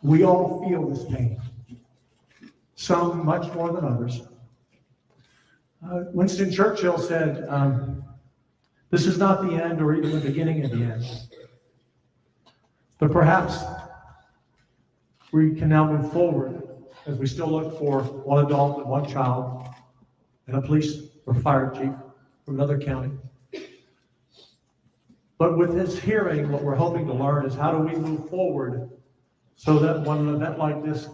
We all feel this pain, some much more than others. Winston Churchill said, this is not the end or even the beginning of the end. But perhaps we can now move forward as we still look for one adult and one child and a police or fire chief from another county. But with this hearing, what we're hoping to learn is how do we move forward so that when an event like this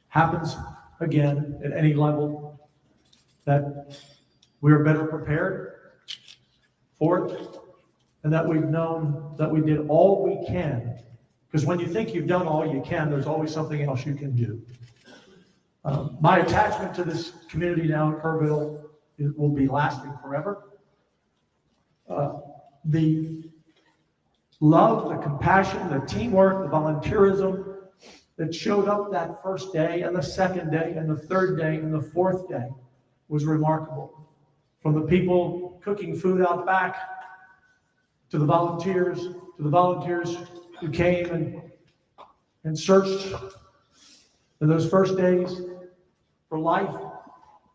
happens again at any level, that we are better prepared for it, and that we've known that we did all we can. Because when you think you've done all you can, there's always something else you can do. My attachment to this community now in Kerrville will be lasting forever. The love, the compassion, the teamwork, the volunteerism that showed up that first day and the second day and the third day and the fourth day was remarkable. From the people cooking food out back to the volunteers who came and searched in those first days for life,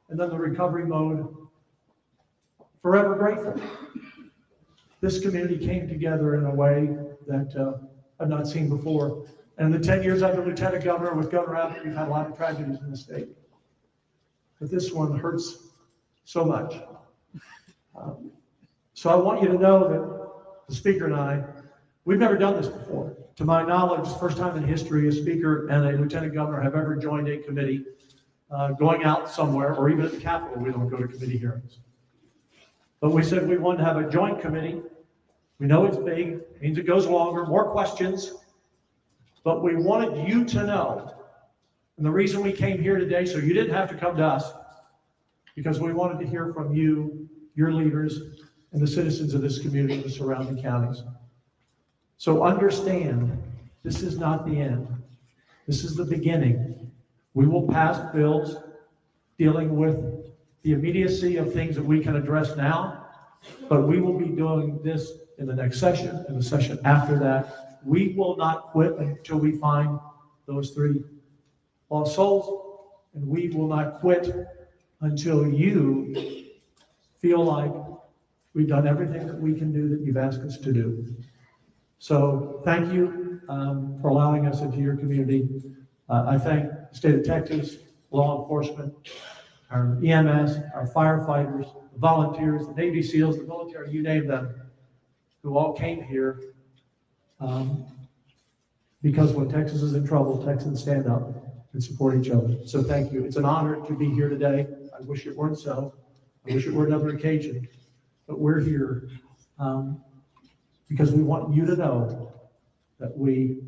and then the recovery mode. Forever grateful. This community came together in a way that I've not seen before. And in the 10 years I've been Lieutenant Governor with Governor Abbott, we've had a lot of tragedies in the state. But this one hurts so much. So I want you to know that the Speaker and I, we've never done this before. To my knowledge, it's the first time in history a Speaker and a Lieutenant Governor have ever joined a committee going out somewhere, or even at the Capitol, we don't go to committee hearings. But we said we wanted to have a joint committee. We know it's big, it means it goes longer, more questions, but we wanted you to know, and the reason we came here today, so you didn't have to come to us, because we wanted to hear from you, your leaders, and the citizens of this community and the surrounding counties. So understand, this is not the end. This is the beginning. We will pass bills dealing with the immediacy of things that we can address now, but we will be doing this in the next session, and the session after that. We will not quit until we find those 3 lost souls, and we will not quit until you feel like we've done everything that we can do that you've asked us to do. So thank you for allowing us into your community. I thank the state of Texas, law enforcement, our EMS, our firefighters, the volunteers, the Navy SEALs, the military, you name them, who all came here because when Texas is in trouble, Texans stand up and support each other. So thank you. It's an honor to be here today. I wish it weren't so. I wish it were another occasion, but we're here because we want you to know that we're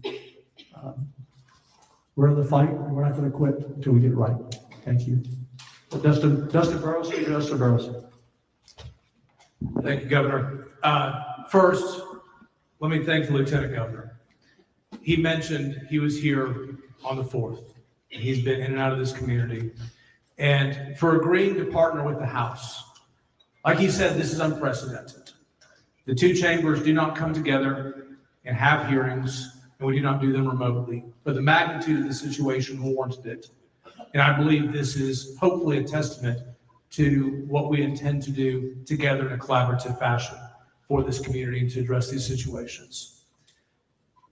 in the fight and we're not going to quit until we get it right. Thank you. Dustin Burrows, Speaker Dustin Burrows. Thank you, Governor. First, let me thank the Lieutenant Governor. He mentioned he was here on the 4th, and he's been in and out of this community, and for agreeing to partner with the House. Like he said, this is unprecedented. The 2 chambers do not come together and have hearings, and we do not do them remotely, but the magnitude of the situation warranted it. And I believe this is hopefully a testament to what we intend to do together in a collaborative fashion for this community to address these situations.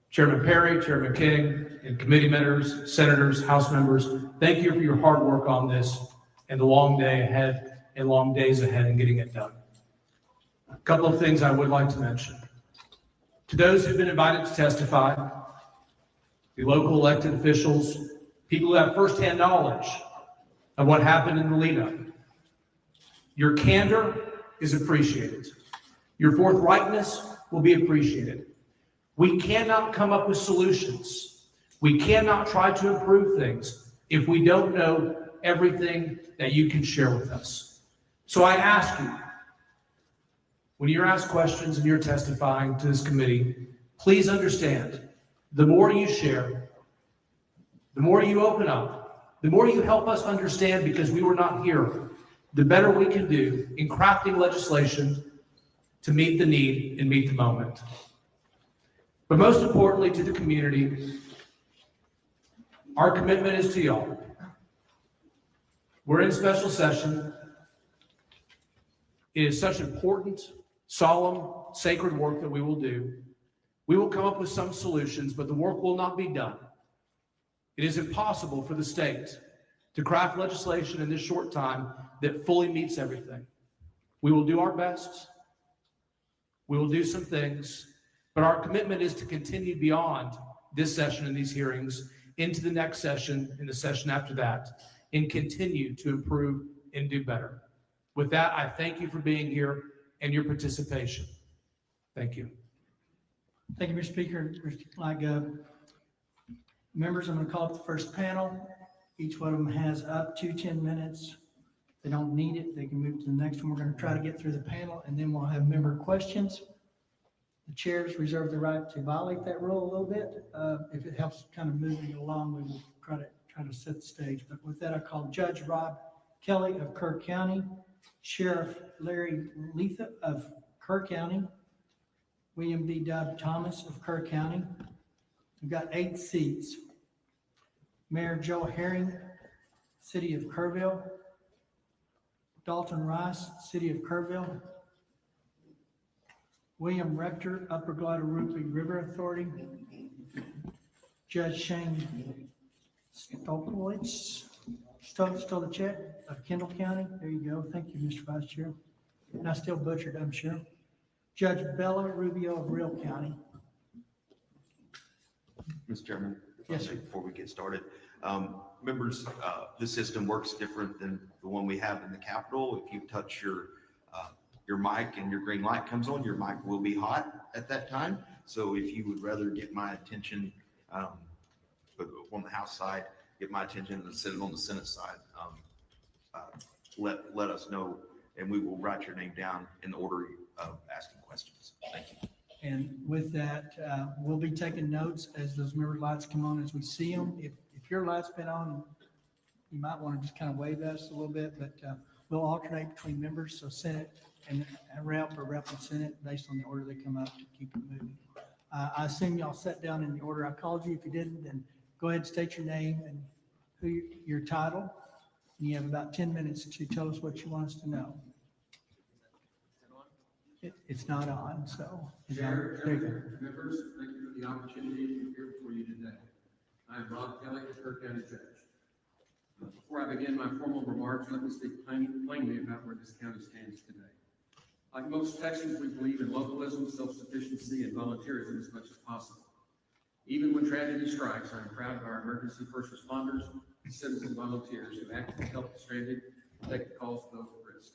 Chairman Perry, Chairman King, and committee members, senators, House members, thank you for your hard work on this and the long day ahead and long days ahead in getting it done. A couple of things I would like to mention. To those who've been invited to testify, the local elected officials, people who have firsthand knowledge of what happened in the lead-up, your candor is appreciated. Your forthrightness will be appreciated. We cannot come up with solutions. We cannot try to improve things if we don't know everything that you can share with us. So I ask you, when you're asked questions and you're testifying to this committee, please understand, the more you share, the more you open up, the more you help us understand, because we were not here, the better we can do in crafting legislation to meet the need and meet the moment. But most importantly to the community, Our commitment is to y'all. We're in special session. It is such important, solemn, sacred work that we will do. We will come up with some solutions, but the work will not be done. It is impossible for the state to craft legislation in this short time that fully meets everything. We will do our best. We will do some things, but our commitment is to continue beyond this session and these hearings into the next session and the session after that, and continue to improve and do better. With that, I thank you for being here and your participation. Thank you. Thank you, Mr. Speaker. Members, I'm going to call up the first panel. Each one of them has up to 10 minutes. If they don't need it, they can move to the next one. We're going to try to get through the panel, and then we'll have member questions. The chairs reserve the right to violate that rule a little bit. If it helps kind of moving it along, we will try to set the stage. But with that, I call Judge Rob Kelly of Kerr County, Sheriff Larry Letha of Kerr County, William B. Dub Thomas of Kerr County. We've got 8 seats. Mayor Joe Herring, City of Kerrville. Dalton Rice, City of Kerrville. William Rector, Upper Guadalupe River Authority. Judge Shane Stollerzic of Kendall County. There you go. Thank you, Mr. Vice Chair. And I still butchered, I'm sure. Judge Bella Rubio of Real County. Mr. Chairman, Yes, sir. before we get started, members, the system works different than the one we have in the Capitol. If you touch your mic and your green light comes on, your mic will be hot at that time. So if you would rather get my attention on the House side, get my attention and sit it on the Senate side, let us know, and we will write your name down in the order of asking questions. Thank you. And with that, we'll be taking notes as those member lights come on as we see them. If your light's been on, you might want to just kind of wave at us a little bit, but we'll alternate between members, so Senate and Rep or Rep and Senate based on the order they come up to keep it moving. I assume y'all sat down in the order I called you. If you didn't, then go ahead and state your name and your title. And you have about 10 minutes to tell us what you want us to know. It's not on, so. Chair, There you go. members, thank you for the opportunity to be here before you today. I am Rob Kelly, Kerr County Judge. Before I begin my formal remarks, let me speak plainly about where this county stands today. Like most Texans, we believe in localism, self-sufficiency, and volunteerism as much as possible. Even when tragedy strikes, I am proud of our emergency first responders and citizen volunteers who actively help the stranded and take the calls of those at risk.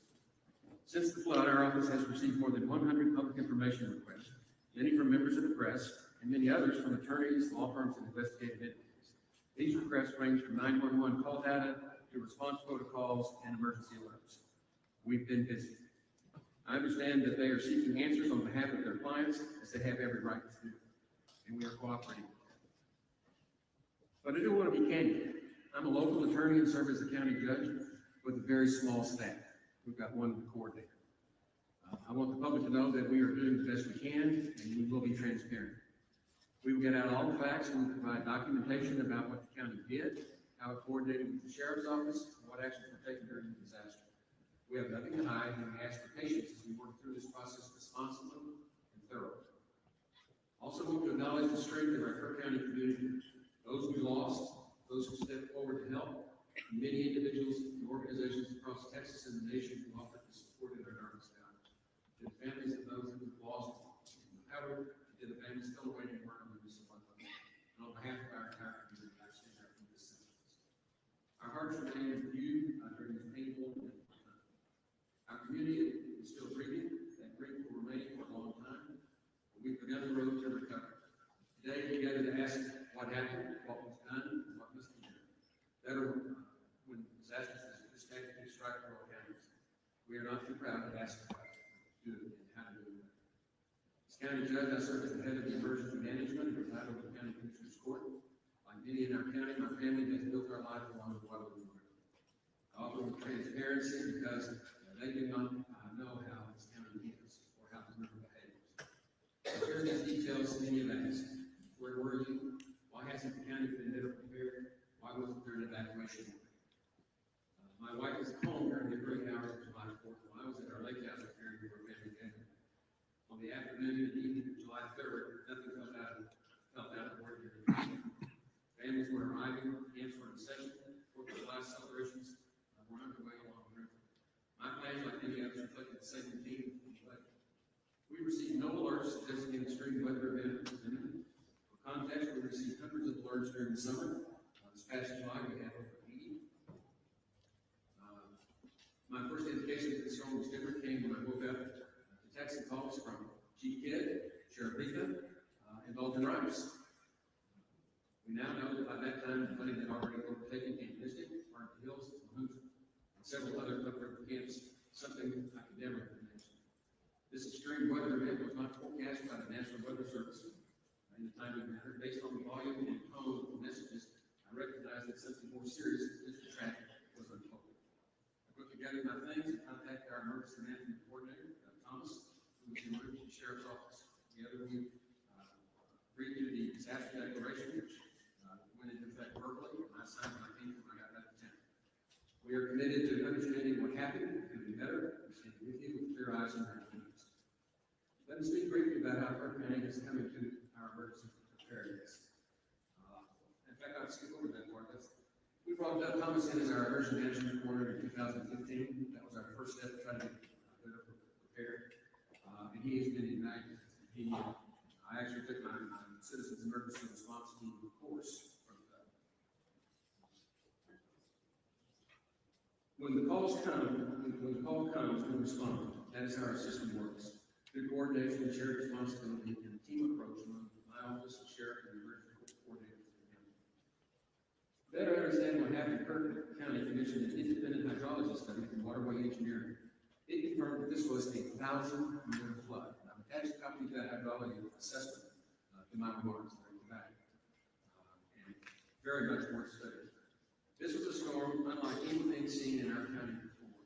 Since the flood, our office has received more than 100 public information requests, many from members of the press, and many others from attorneys, law firms, and investigative entities. These requests range from 911 call data to response protocols and emergency alerts. We've been busy. I understand that they are seeking answers on behalf of their clients, as they have every right to do, and we are cooperating with them. But I do want to be candid. I'm a local attorney and serve as a county judge with a very small staff. We've got one coordinator. I want the public to know that we are doing the best we can, and we will be transparent. We will get out all the facts and we'll provide documentation about what the county did, how it coordinated with the sheriff's office, and what actions were taken during the disaster. We have nothing to hide, and we ask for patience as we work through this process responsibly and thoroughly. Also want to acknowledge the strength of our Kerr County community, those we lost, those who stepped forward to help, and many individuals and organizations across Texas and the nation who offered to support in our darkest hour. To the families of those who we've lost, Howard, to the families still awaiting word on the use of one another. And on behalf of our entire community, I extend our deepest sympathies. Our hearts remain with you during this painful and difficult time. Our community is still grieving. That grief will remain for a long time. But we've begun the road to recovery. Today, we gather to ask what happened, what was done, and what must be done. Better when disasters of this magnitude strike rural counties. We are not too proud to ask about it, do it, and how to do it. As county judge, I serve as the head of the emergency management and retired over the county commissioner's court. Like many in our county, my family has built our life along the Guadalupe River. I offer with transparency because they do not know how this county is or how the river behaves. I share these details many have asked. Where were you? Why hasn't the county been better prepared? during evacuation. My wife was at home during the early hours of July 4th while I was at our lake house preparing for a family gathering. On the afternoon and evening of July 3rd, nothing felt out of ordinary. Families were arriving, camps were in session, 4th of July celebrations were underway along the river. My plans, like many others, reflected the same routine. We received no alerts suggesting an extreme weather event was imminent. For context, we received hundreds of alerts during the summer. This past July, we had over 80. My first indication that the storm was different came when I woke up to texting calls from Chief Kidd, Sheriff Letha, and Dalton Rice. We now know that by that time, the flooding had already overtaken Camp Mystic, Park Hills, Mahout, and several other upriver camps, something I could never have imagined. This extreme weather event was not forecast by the National Weather Service in a timely manner. Based on the volume and tone of the messages, I recognized that something more serious than just tragic was unfolding. I put together my things and contacted our emergency management coordinator, Thomas, who was in the sheriff's office. Together, we agreed to the disaster declaration, which went into effect verbally, and I signed my team when I got back to town. We are committed to understanding what happened, we can do better, we stand with you with clear eyes and our teams. Let me speak briefly about how Kirk County is coming to our emergency preparedness. In fact, I'll skip over that part. We brought Doug Thomas in as our emergency management coordinator in 2015. That was our first step to try to get better prepared. And he has been ignited. I actually took my Citizens Emergency Response Team course from Doug. When the calls come, when the call comes, we respond. That is how our system works. Through coordination and shared responsibility and a team approach among my office, the sheriff, and the emergency coordinators in the county. To better understand what happened, Kirk County commissioned an independent hydrology study from Waterway Engineering. It confirmed that this was a 1,000-year flood. I've attached a copy of that hydrology assessment to my remarks during the back, and very much worth studying. This was a storm unlike anything seen in our county before.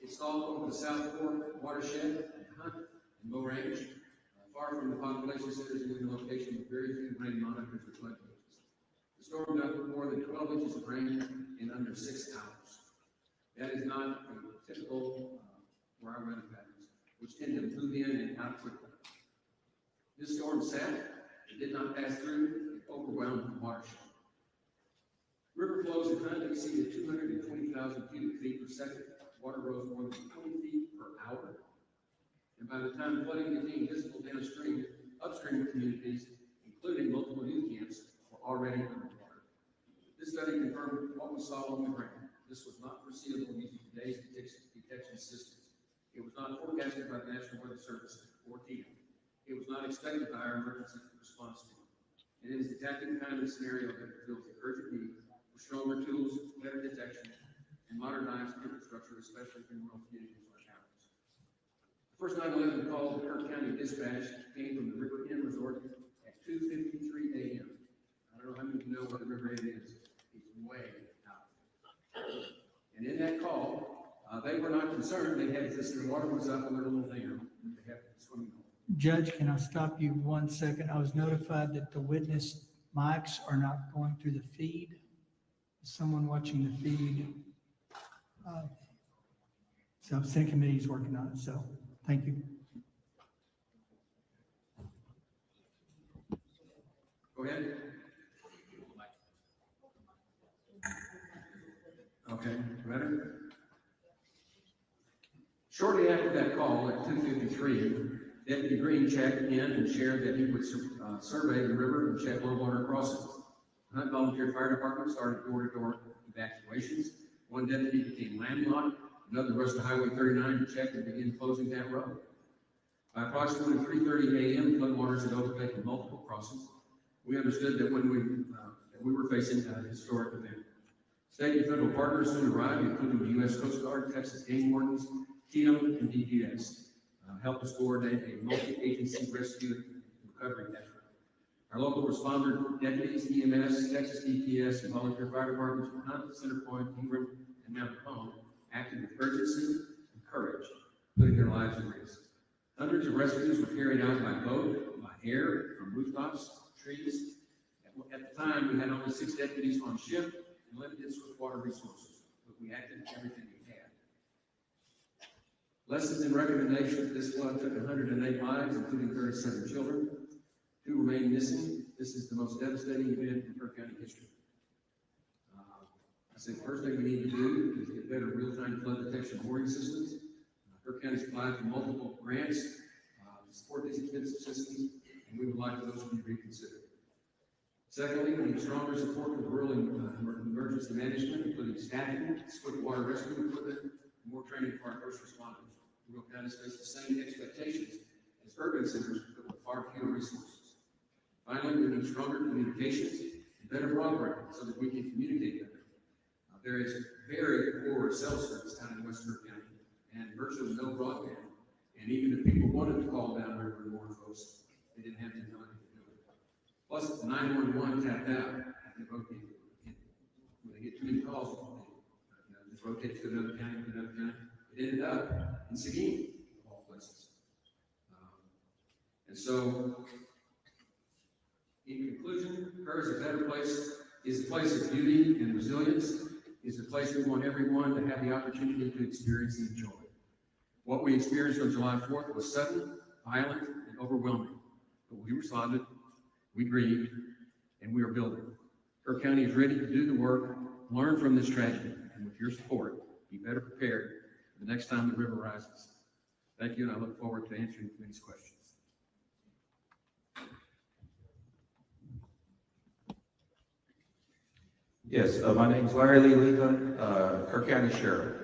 It stalled over the South Fork watershed and Hunt and Bow Range, far from the population centers and in a location with very few rain monitors or flood gauges. The storm dumped more than 12 inches of rain in under 6 hours. That is not a typical for our weather patterns, which tend to move in and out quickly. This storm sat, it did not pass through, it overwhelmed the watershed. River flows in Hunt exceeded 220,000 cubic feet per second. Water rose more than 20 feet per hour. And by the time flooding became visible downstream, upstream communities, including multiple new camps, were already underwater. This study confirmed what we saw on the ground. This was not foreseeable using today's detection systems. It was not forecasted by the National Weather Service or TEA. It was not expected by our emergency response team. And it is exactly the kind of scenario that fulfills the urgent need for stronger tools, better detection, and modernized infrastructure, especially in rural communities like ours. The first 9/11 call to Kirk County Dispatch came from the River Inn Resort at 2:53 a.m. I don't know how many of you know what the River Inn is. It's way out. And in that call, they were not concerned. They had this, their water was up on their little dam that they have swimming hole. Judge, can I stop you 1 second? I was notified that the witness mics are not going through the feed. Someone watching the feed. So Senate Committee is working on it, so thank you. Go ahead. Okay, better? Shortly after that call at 2:53, Deputy Green checked in and shared that he would survey the river and check low water crossings. The Hunt Volunteer Fire Department started door-to-door evacuations. One deputy became landlocked, another rushed to Highway 39 to check and begin closing that road. By approximately 3:30 a.m., floodwaters had overtaken multiple crossings. We understood that we were facing a historic event. State and federal partners soon arrived, including the U.S. Coast Guard, Texas Game Wardens, TEA, and DPS, helped us coordinate a multi-agency rescue and recovery effort. Our local responder deputies, EMS, Texas DPS, and volunteer fire departments from Hunt, Centerpoint, Ingram, and Mount Macomb acted with urgency and courage, putting their lives at risk. Hundreds of rescues were carried out by boat, by air, from rooftops, trees. At the time, we had only 6 deputies on shift, and limited water resources, but we acted with everything we had. Lessons and recommendations: this flood took 108 lives, including 37 children. 2 remain missing. This is the most devastating event in Kirk County history. I said, first thing we need to do is get better real-time flood detection mooring systems. Kirk County's applied for multiple grants to support these expensive systems, and we would like those to be reconsidered. Secondly, we need stronger support for the rural emergency management, including staffing, swift water rescue equipment, and more training for our first responders. Rural counties face the same expectations as urban centers, but with far fewer resources. Finally, we need stronger communications and better broadband so that we can communicate better. There is very poor cell service out in Western County and virtually no broadband. And even if people wanted to call down river and warn folks, they didn't have the ability to do it. Plus, the 911 tapped out at the rotate. When they get too many calls, they just rotate to another county, to another county. It ended up in Seguin, of all places. And so, in conclusion, Kerr is a better place, is a place of beauty and resilience, is a place we want everyone to have the opportunity to experience and enjoy. What we experienced on July 4th was sudden, violent, and overwhelming. But we responded, we grieved, and we are building. Kirk County is ready to do the work, learn from this tragedy, and with your support, be better prepared for the next time the river rises. Thank you, and I look forward to answering these questions. Yes, my name is Larry Lee Letha, Kirk County Sheriff.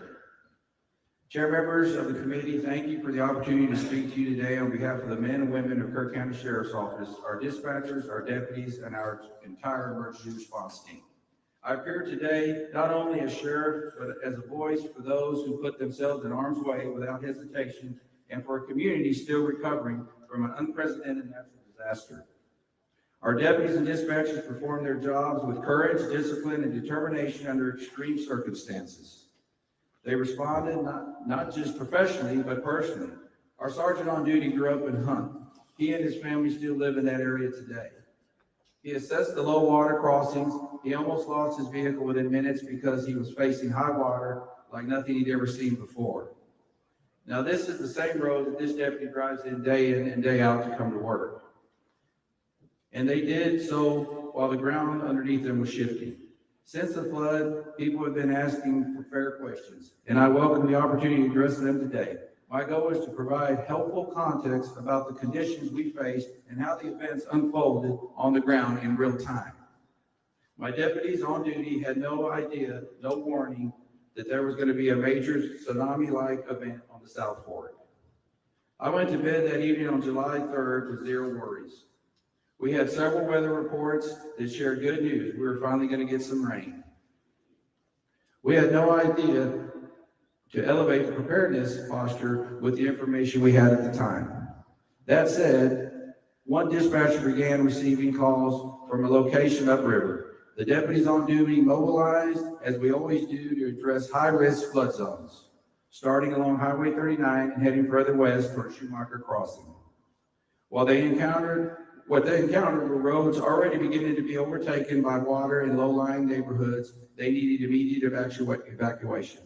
Chair members of the committee, thank you for the opportunity to speak to you today on behalf of the men and women of Kirk County Sheriff's Office, our dispatchers, our deputies, and our entire emergency response team. I appear today not only as sheriff, but as a voice for those who put themselves in harm's way without hesitation, and for a community still recovering from an unprecedented natural disaster. Our deputies and dispatchers perform their jobs with courage, discipline, and determination under extreme circumstances. They responded not just professionally, but personally. Our sergeant on duty grew up in Hunt. He and his family still live in that area today. He assessed the low water crossings. He almost lost his vehicle within minutes because he was facing high water like nothing he'd ever seen before. Now, this is the same road that this deputy drives in and day out to come to work. And they did so while the ground underneath them was shifting. Since the flood, people have been asking for fair questions, and I welcome the opportunity to address them today. My goal is to provide helpful context about the conditions we faced and how the events unfolded on the ground in real time. My deputies on duty had no idea, no warning, that there was going to be a major tsunami-like event on the South Fork. I went to bed that evening on July 3rd with zero worries. We had several weather reports that shared good news. We were finally going to get some rain. We had no idea to elevate the preparedness posture with the information we had at the time. That said, one dispatcher began receiving calls from a location upriver. The deputies on duty mobilized, as we always do, to address high-risk flood zones, starting along Highway 39 and heading further west toward Schumacher Crossing. What they encountered were roads already beginning to be overtaken by water in low-lying neighborhoods. They needed immediate evacuation.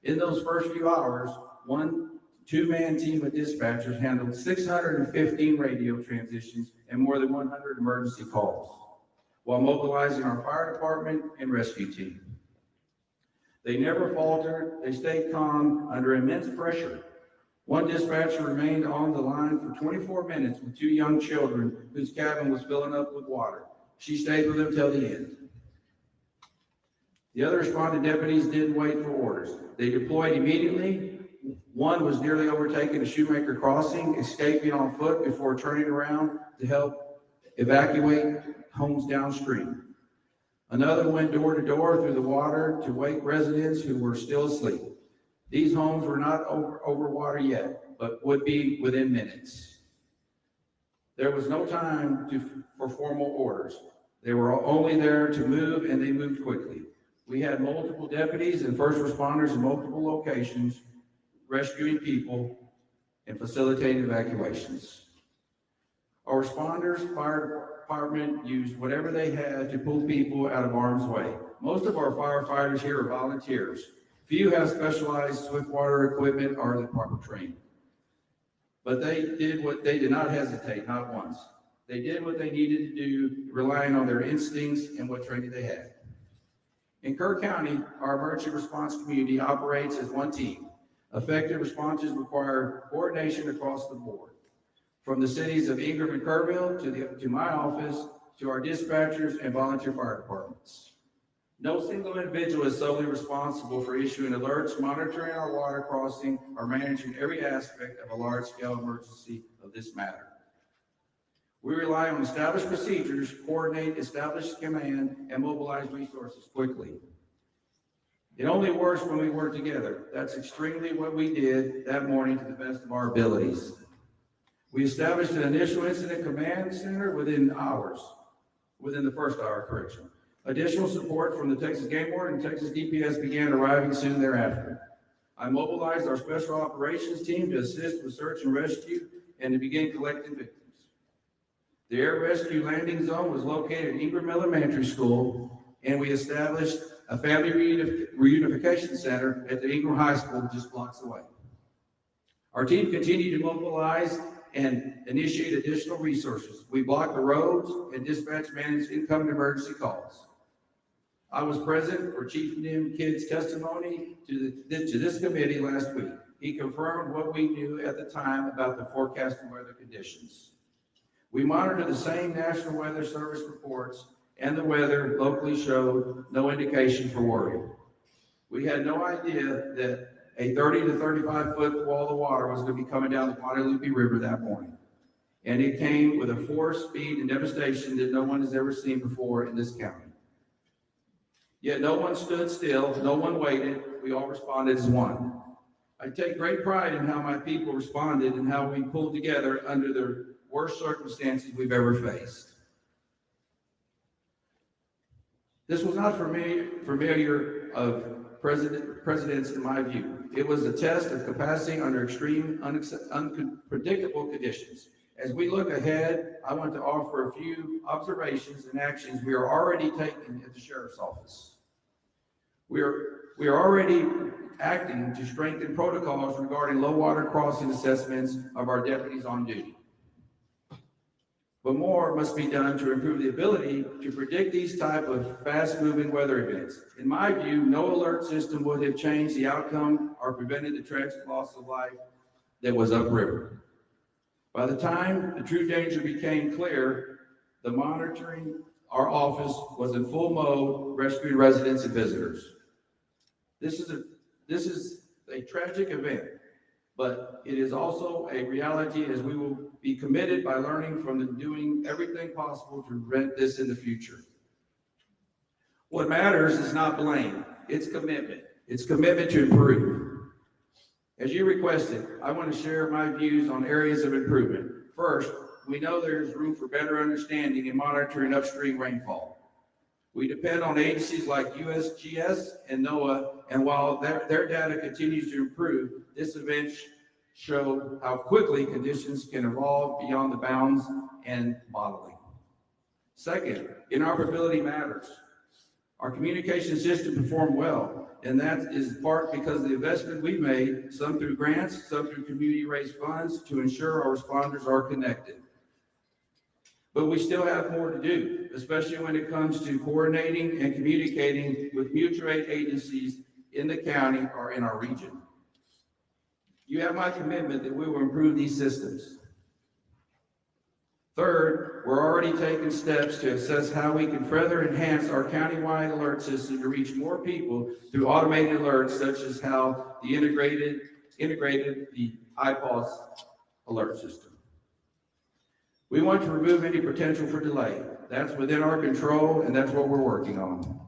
In those first few hours, one two-man team of dispatchers handled 615 radio transitions and more than 100 emergency calls, while mobilizing our fire department and rescue team. They never faltered. They stayed calm under immense pressure. One dispatcher remained on the line for 24 minutes with 2 young children whose cabin was filling up with water. She stayed with them till the end. The other responding deputies didn't wait for orders. They deployed immediately. One was nearly overtaken at Shoemaker Crossing, escaping on foot before turning around to help evacuate homes downstream. Another went door to door through the water to wake residents who were still asleep. These homes were not over water yet, but would be within minutes. There was no time for formal orders. They were only there to move, and they moved quickly. We had multiple deputies and first responders in multiple locations, rescuing people and facilitating evacuations. Our responders, fire department used whatever they had to pull people out of harm's way. Most of our firefighters here are volunteers. Few have specialized swiftwater equipment or the proper training. But they did not hesitate, not once. They did what they needed to do, relying on their instincts and what training they had. In Kerr County, our emergency response community operates as one team. Effective responses require coordination across the board. From the cities of Ingram and Kerrville to my office, to our dispatchers and volunteer fire departments. No single individual is solely responsible for issuing alerts, monitoring our water crossing, or managing every aspect of a large-scale emergency of this matter. We rely on established procedures, coordinate, establish command, and mobilize resources quickly. It only works when we work together. That's extremely what we did that morning to the best of our abilities. We established an initial incident command center within the first hour, correction. Additional support from the Texas Game Board and Texas DPS began arriving soon thereafter. I mobilized our special operations team to assist with search and rescue and to begin collecting victims. The air rescue landing zone was located at Ingram Elementary School, and we established a family reunification center at the Ingram High School just blocks away. Our team continued to mobilize and initiate additional resources. We blocked the roads and dispatch managed incoming emergency calls. I was present for Chief Nim Kidd's testimony to this committee last week. He confirmed what we knew at the time about the forecasted weather conditions. We monitored the same National Weather Service reports, and the weather locally showed no indication for worry. We had no idea that a 30 to 35 foot wall of water was going to be coming down the Guadalupe River that morning. And it came with a force, speed, and devastation that no one has ever seen before in this county. Yet no one stood still, no one waited, we all responded as one. I take great pride in how my people responded and how we pulled together under the worst circumstances we've ever faced. This was not familiar of presidents in my view. It was a test of capacity under extreme, unpredictable conditions. As we look ahead, I want to offer a few observations and actions we are already taking at the Sheriff's Office. We are already acting to strengthen protocols regarding low water crossing assessments of our deputies on duty. But more must be done to improve the ability to predict these type of fast-moving weather events. In my view, no alert system would have changed the outcome or prevented the tragic loss of life that was upriver. By the time the true danger became clear, the monitoring our office was in full mode, rescuing residents and visitors. This is a tragic event, but it is also a reality, as we will be committed by learning from and doing everything possible to prevent this in the future. What matters is not blame, it's commitment. It's commitment to improve. As you requested, I want to share my views on areas of improvement. First, we know there's room for better understanding and monitoring upstream rainfall. We depend on agencies like USGS and NOAA, and while their data continues to improve, this event showed how quickly conditions can evolve beyond the bounds and modeling. Second, interoperability matters. Our communication system performed well, and that is part because of the investment we've made, some through grants, some through community-raised funds, to ensure our responders are connected. But we still have more to do, especially when it comes to coordinating and communicating with mutual aid agencies in the county or in our region. You have my commitment that we will improve these systems. Third, we're already taking steps to assess how we can further enhance our countywide alert system to reach more people through automated alerts, such as how the integrated the IPOS alert system. We want to remove any potential for delay. That's within our control, and that's what we're working on.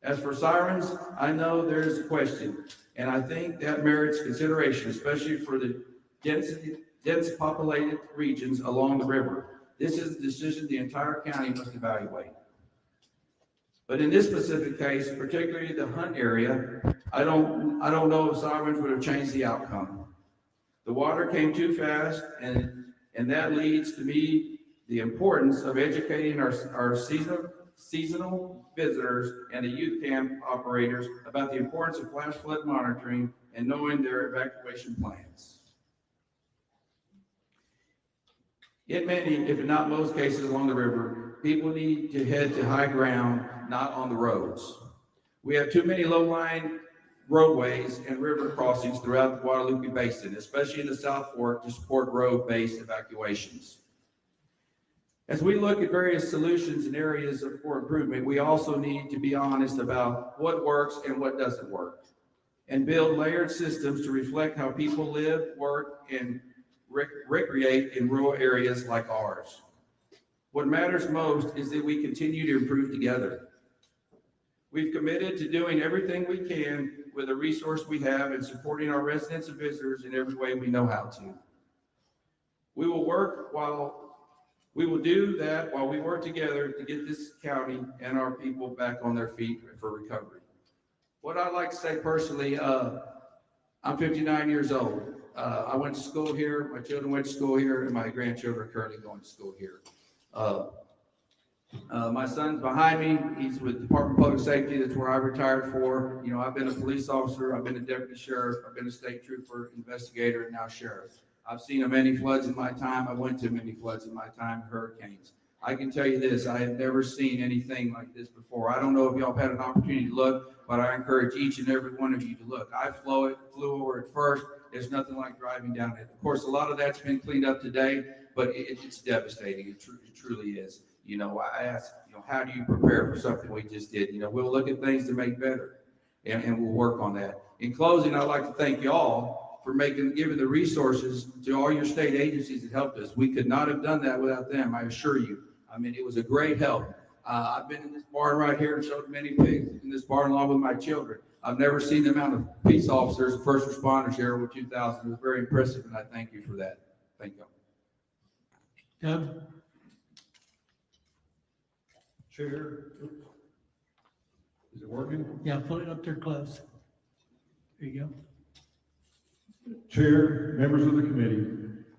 As for sirens, I know there's a question, and I think that merits consideration, especially for the dense populated regions along the river. This is a decision the entire county must evaluate. But in this specific case, particularly the Hunt area, I don't know if sirens would have changed the outcome. The water came too fast, and And that leads to me the importance of educating our seasonal visitors and the youth camp operators about the importance of flash flood monitoring and knowing their evacuation plans. In many, if not most cases along the river, people need to head to high ground, not on the roads. We have too many low-lying roadways and river crossings throughout the Guadalupe Basin, especially in the South Fork, to support road-based evacuations. As we look at various solutions and areas for improvement, we also need to be honest about what works and what doesn't work, and build layered systems to reflect how people live, work, and recreate in rural areas like ours. What matters most is that we continue to improve together. We've committed to doing everything we can with the resource we have and supporting our residents and visitors in every way we know how to. We will do that while we work together to get this county and our people back on their feet for recovery. What I'd like to say personally, I'm 59 years old. I went to school here, my children went to school here, and my grandchildren are currently going to school here. My son's behind me. He's with the Department of Public Safety. That's where I retired for. You know, I've been a police officer. I've been a deputy sheriff. I've been a state trooper, investigator, and now sheriff. I've seen many floods in my time. I went to many floods in my time, hurricanes. I can tell you this, I have never seen anything like this before. I don't know if y'all have had an opportunity to look, but I encourage each and every one of you to look. I flew over it first. There's nothing like driving down it. Of course, a lot of that's been cleaned up today, but it's devastating. It truly is. You know, I ask, how do you prepare for something we just did? We'll look at things to make better, and we'll work on that. In closing, I'd like to thank y'all for giving the resources to all your state agencies that helped us. We could not have done that without them, I assure you. I mean, it was a great help. I've been in this barn right here and showed many pigs in this barn along with my children. I've never seen the amount of police officers and first responders here over 2,000. It was very impressive, and I thank you for that. Thank you. Doug? Chair, is it working? Yeah, pull it up there close. There you go. Chair, members of the committee,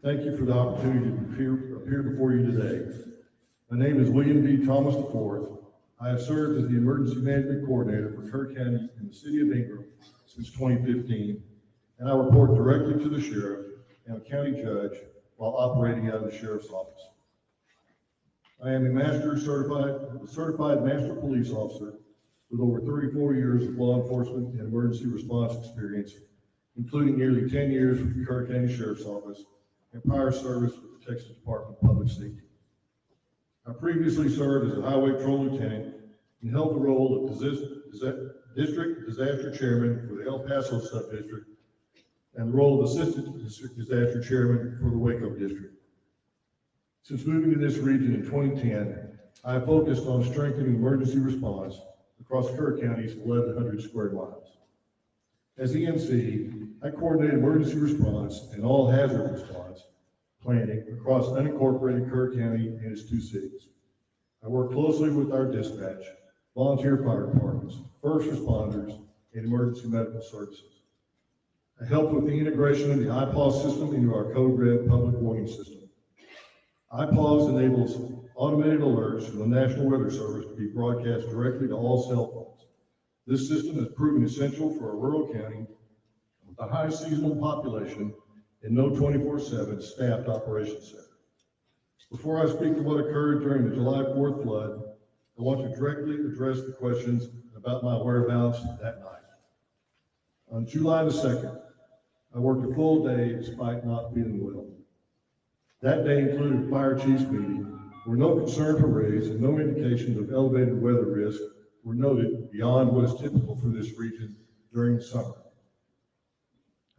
thank you for the opportunity to appear before you today. My name is William B. Thomas IV. I have served as the Emergency Management Coordinator for Kerr County in the City of Ingram since 2015, and I report directly to the Sheriff and a County Judge while operating out of the Sheriff's Office. I am a certified Master Police Officer with over 34 years of law enforcement and emergency response experience, including nearly 10 years with the Kerr County Sheriff's Office and prior service with the Texas Department of Public Safety. I previously served as a Highway Patrol Lieutenant and held the role of District Disaster Chairman for the El Paso Subdistrict and the role of Assistant District Disaster Chairman for the Waco District. Since moving to this region in 2010, I have focused on strengthening emergency response across Kerr County's 1,100 square miles. As EMC, I coordinate emergency response and all hazard response planning across unincorporated Kerr County and its 2 cities. I work closely with our dispatch, volunteer fire departments, first responders, and emergency medical services. I help with the integration of the IPAWS system into our Code Red public warning system. IPAWS enables automated alerts from the National Weather Service to be broadcast directly to all cell phones. This system has proven essential for a rural county with a high seasonal population and no 24/7 staffed operations center. Before I speak to what occurred during the July 4th flood, I want to directly address the questions about my whereabouts that night. On July the 2nd, I worked a full day despite not feeling well. That day included a fire chief's meeting where no concern for raise and no indications of elevated weather risk were noted beyond what is typical for this region during the summer.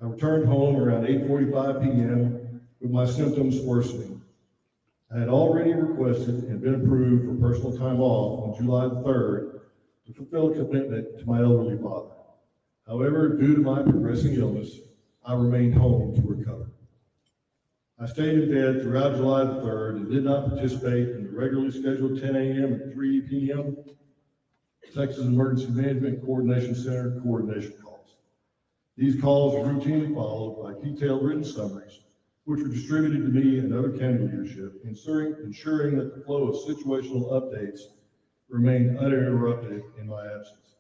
I returned home around 8:45 p.m. with my symptoms worsening. I had already requested and been approved for personal time off on July the 3rd to fulfill a commitment to my elderly father. However, due to my progressing illness, I remained home to recover. I stayed in bed throughout July the 3rd and did not participate in the regularly scheduled 10 a.m. and 3 p.m. Texas Emergency Management Coordination Center coordination calls. These calls are routinely followed by detailed written summaries which were distributed to me and other county leadership, ensuring that the flow of situational updates remained uninterrupted in my absence.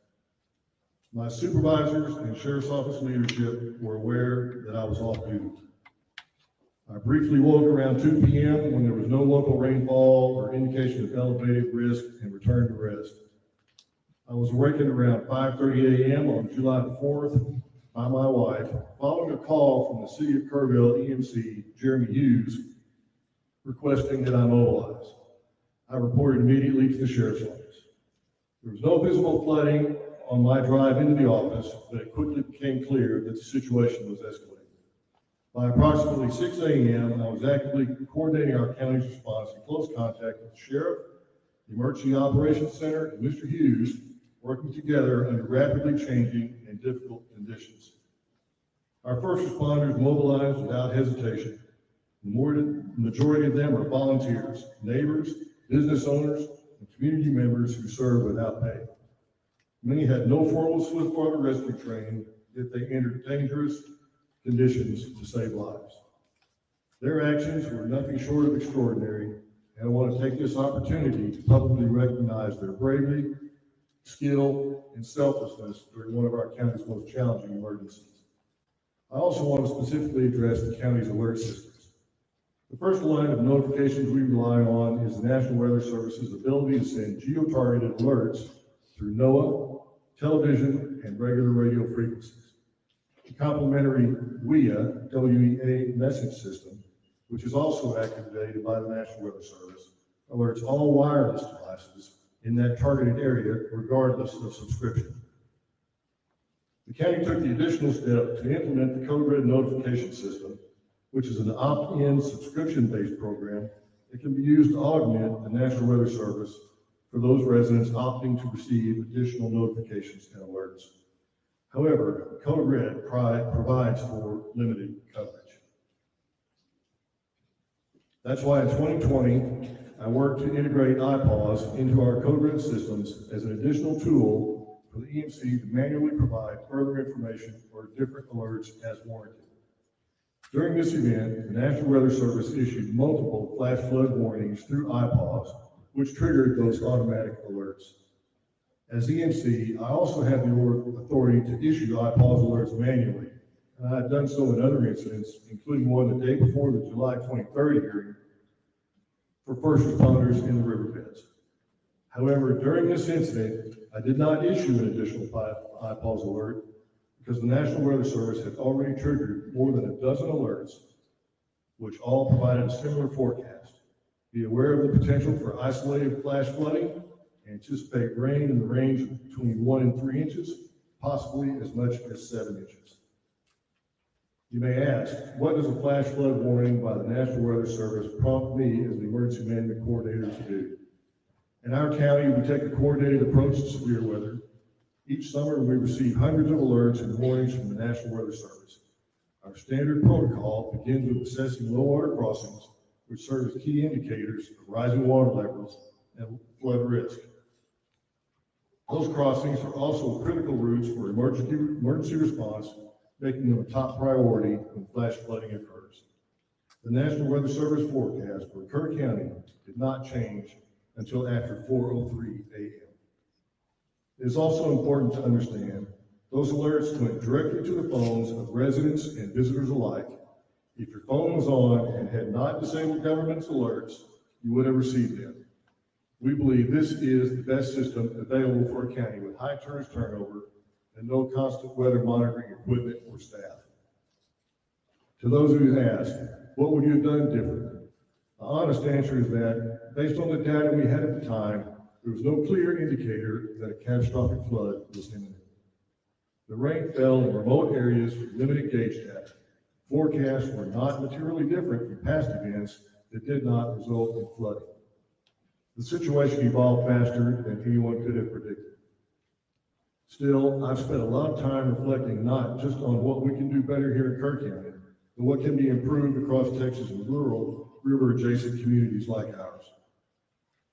My supervisors and sheriff's office leadership were aware that I was off duty. I briefly woke around 2 p.m. when there was no local rainfall or indication of elevated risk and returned to rest. I was awakened around 5:30 a.m. on July the 4th by my wife, following a call from the City of Kerrville EMC, Jeremy Hughes, requesting that I mobilize. I reported immediately to the sheriff's office. There was no visible flooding on my drive into the office, but it quickly became clear that the situation was escalating. By approximately 6 a.m., I was actively coordinating our county's response in close contact with the sheriff, the Emergency Operations Center, and Mr. Hughes, working together under rapidly changing and difficult conditions. Our first responders mobilized without hesitation. The majority of them are volunteers, neighbors, business owners, and community members who serve without pay. Many had no formal swiftwater rescue training, yet they entered dangerous conditions to save lives. Their actions were nothing short of extraordinary, and I want to take this opportunity to publicly recognize their bravery, skill, and selflessness during one of our county's most challenging emergencies. I also want to specifically address the county's alert systems. The first line of notifications we rely on is the National Weather Service's ability to send geo-targeted alerts through NOAA, television, and regular radio frequencies. The complementary WEA message system, which is also activated by the National Weather Service, alerts all wireless devices in that targeted area regardless of subscription. The county took the additional step to implement the Code Red notification system, which is an opt-in subscription-based program that can be used to augment the National Weather Service for those residents opting to receive additional notifications and alerts. However, Code Red provides for limited coverage. That's why in 2020, I worked to integrate iPause into our Code Red systems as an additional tool for the EMC to manually provide further information or different alerts as warranted. During this event, the National Weather Service issued multiple flash flood warnings through iPause, which triggered those automatic alerts. As EMC, I also have the authority to issue iPause alerts manually, and I've done so in other incidents, including one the day before the July 23rd hearing for first responders in the riverbeds. However, during this incident, I did not issue an additional iPause alert because the National Weather Service had already triggered more than a dozen alerts, which all provided a similar forecast. Be aware of the potential for isolated flash flooding. Anticipate rain in the range of between 1 and 3 inches, possibly as much as 7 inches. You may ask, what does a flash flood warning by the National Weather Service prompt me as the emergency management coordinator to do? In our county, we take a coordinated approach to severe weather. Each summer, we receive hundreds of alerts and warnings from the National Weather Service. Our standard protocol begins with assessing low water crossings, which serve as key indicators of rising water levels and flood risk. Those crossings are also critical routes for emergency response, making them a top priority when flash flooding occurs. The National Weather Service forecast for Kerr County did not change until after 4:03 a.m. It is also important to understand those alerts went directly to the phones of residents and visitors alike. If your phone was on and had not disabled government's alerts, you would have received them. We believe this is the best system available for a county with high tourist turnover and no constant weather monitoring equipment or staff. To those who ask, what would you have done differently? The honest answer is that, based on the data we had at the time, there was no clear indicator that a catastrophic flood was imminent. The rain fell in remote areas with limited gauge data. Forecasts were not materially different from past events that did not result in flooding. The situation evolved faster than anyone could have predicted. Still, I've spent a lot of time reflecting not just on what we can do better here in Kerr County, but what can be improved across Texas and rural, river-adjacent communities like ours.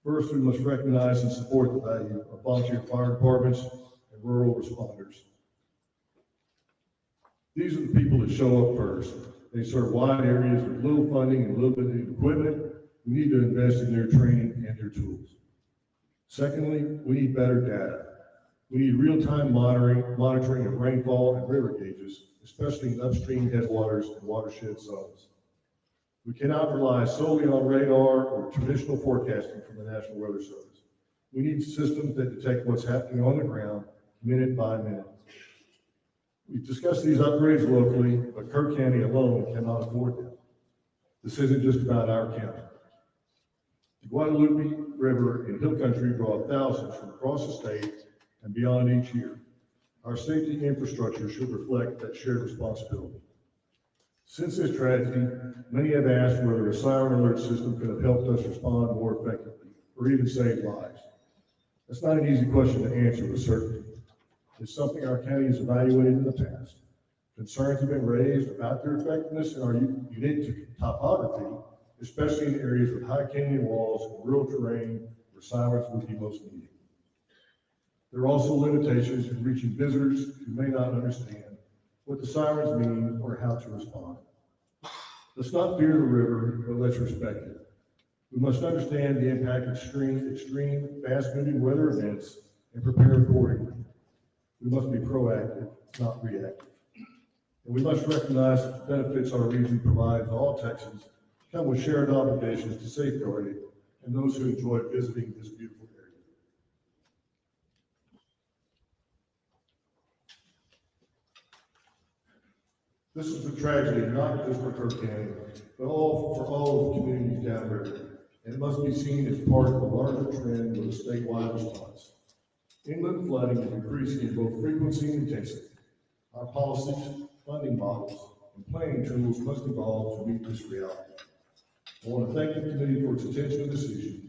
First, we must recognize and support the value of volunteer fire departments and rural responders. These are the people that show up first. They serve wide areas with little funding and limited equipment. We need to invest in their training and their tools. Secondly, we need better data. We need real-time monitoring of rainfall and river gauges, especially in upstream headwaters and watershed zones. We cannot rely solely on radar or traditional forecasting from the National Weather Service. We need systems that detect what's happening on the ground minute by minute. We've discussed these upgrades locally, but Kirk County alone cannot afford them. This isn't just about our county. The Guadalupe River and Hill Country draw thousands from across the state and beyond each year. Our safety infrastructure should reflect that shared responsibility. Since this tragedy, many have asked whether a siren alert system could have helped us respond more effectively or even save lives. That's not an easy question to answer with certainty. It's something our county has evaluated in the past. Concerns have been raised about their effectiveness in our unique topography, especially in areas with high canyon walls and rural terrain where sirens would be most needed. There are also limitations in reaching visitors who may not understand what the sirens mean or how to respond. Let's not fear the river, but let's respect it. We must understand the impact of extreme, fast-moving weather events and prepare accordingly. We must be proactive, not reactive. And we must recognize that the benefits our region provides all Texans come with shared obligations to safeguard it and those who enjoy visiting this beautiful area. This is a tragedy, not just for Kirk County, but for all of the communities downriver. And it must be seen as part of a larger trend with a statewide response. Inland flooding is increasing in both frequency and intensity. Our policies, funding models, and planning tools must evolve to meet this reality. I want to thank the committee for its attention to this issue.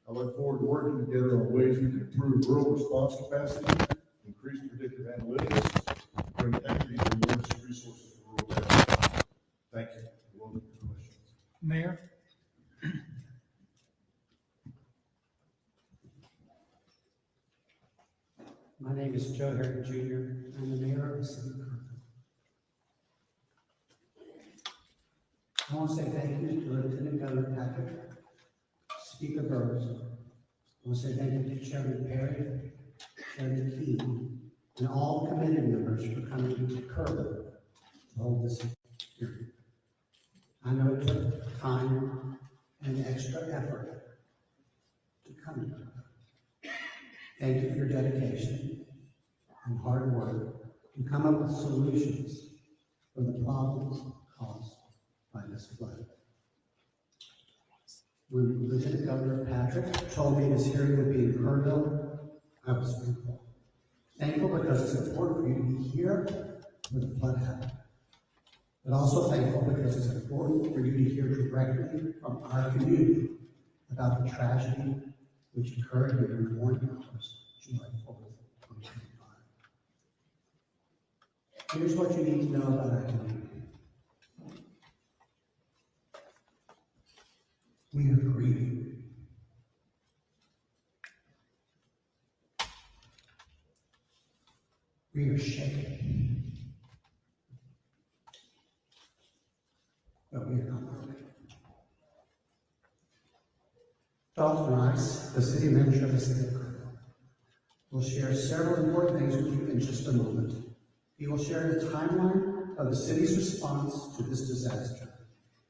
I look forward to working together on ways we can improve rural response capacity, increase predictive analytics, bring equity to emergency resources for rural areas. Thank you. Welcome to questions. Mayor? My name is Joe Harris Jr. I'm the mayor of the city of Kirkland. I want to say thank you to Lieutenant Governor Patrick, Speaker Burrows. I want to say thank you to Chairman Perry, Chairman Key, and all committee members for coming to Kirkland to hold this hearing. I know it took time and extra effort to come here. Thank you for your dedication and hard work to come up with solutions for the problems caused by this flood. When Lieutenant Governor Patrick told me this hearing would be in Kerrville, I was thankful. Thankful because it's important for you to be here when the flood happened, but also thankful because it's important for you to hear directly from our community about the tragedy which occurred here in the morning hours, July 4th, 2025. Here's what you need to know about our community. We are grieving. We are shaken. But we are not broken. Dalton Rice, the city manager of the city of Kerrville, will share several important things with you in just a moment. He will share the timeline of the city's response to this disaster.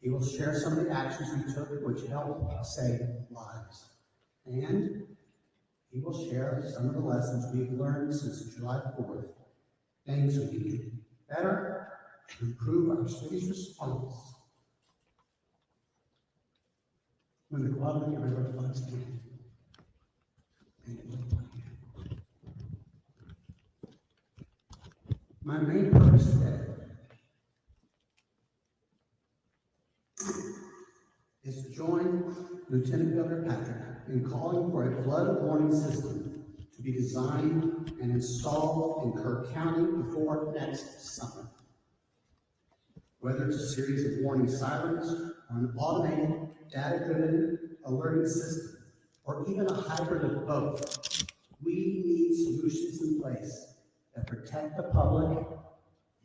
He will share some of the actions we took which helped save lives. And he will share some of the lessons we've learned since July 4th, things we can do better to improve our city's response when the Guadalupe River floods again. And it will flood again. My main purpose today is to join Lieutenant Governor Patrick in calling for a flood warning system to be designed and installed in Kirk County before next summer. Whether it's a series of warning sirens or an automated data-driven alerting system, or even a hybrid of both, we need solutions in place that protect the public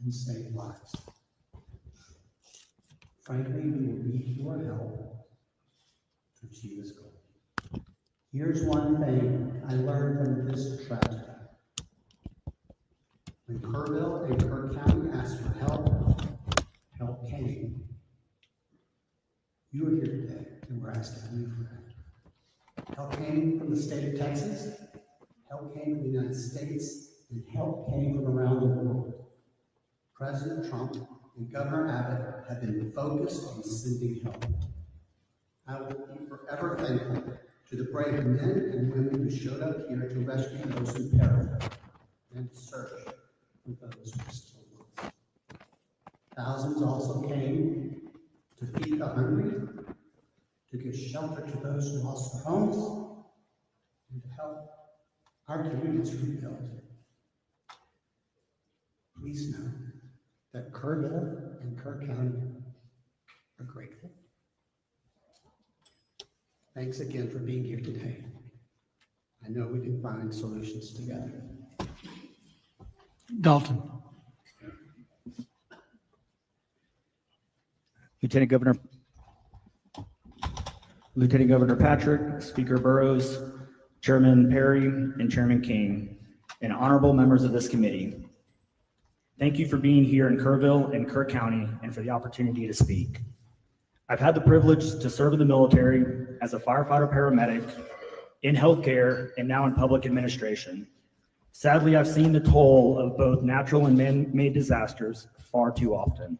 and save lives. Frankly, we will need your help to achieve this goal. Here's one thing I learned from this tragedy. When Kerrville and Kirk County asked for help, help came. You are here today, and we're asking you for help. Help came from the state of Texas, help came from the United States, and help came from around the world. President Trump and Governor Abbott have been focused on sending help. I will be forever thankful to the brave men and women who showed up here to rescue those in peril and search for those who are still lost. Thousands also came to feed the hungry, to give shelter to those who lost their homes, and to help our communities rebuild. Please know that Kerrville and Kirk County are grateful. Thanks again for being here today. I know we can find solutions together. Dalton. Lieutenant Governor Patrick, Speaker Burrows, Chairman Perry, and Chairman King, and honorable members of this committee. Thank you for being here in Kerrville and Kirk County and for the opportunity to speak. I've had the privilege to serve in the military as a firefighter paramedic, in healthcare, and now in public administration. Sadly, I've seen the toll of both natural and man-made disasters far too often.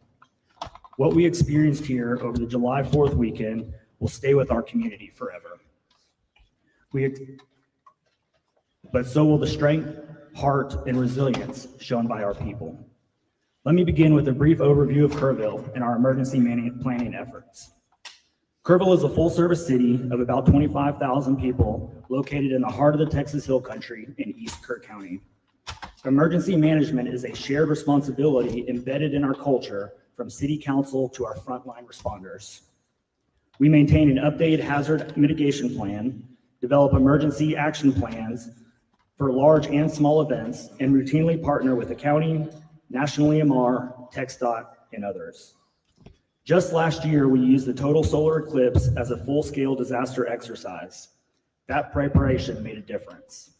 What we experienced here over the July 4th weekend will stay with our community forever. But so will the strength, heart, and resilience shown by our people. Let me begin with a brief overview of Kerrville and our emergency planning efforts. Kerrville is a full-service city of about 25,000 people located in the heart of the Texas Hill Country in East Kirk County. Emergency management is a shared responsibility embedded in our culture from city council to our frontline responders. We maintain an updated hazard mitigation plan, develop emergency action plans for large and small events, and routinely partner with the county, National EMR, TxDOT, and others. Just last year, we used the total solar eclipse as a full-scale disaster exercise. That preparation made a difference.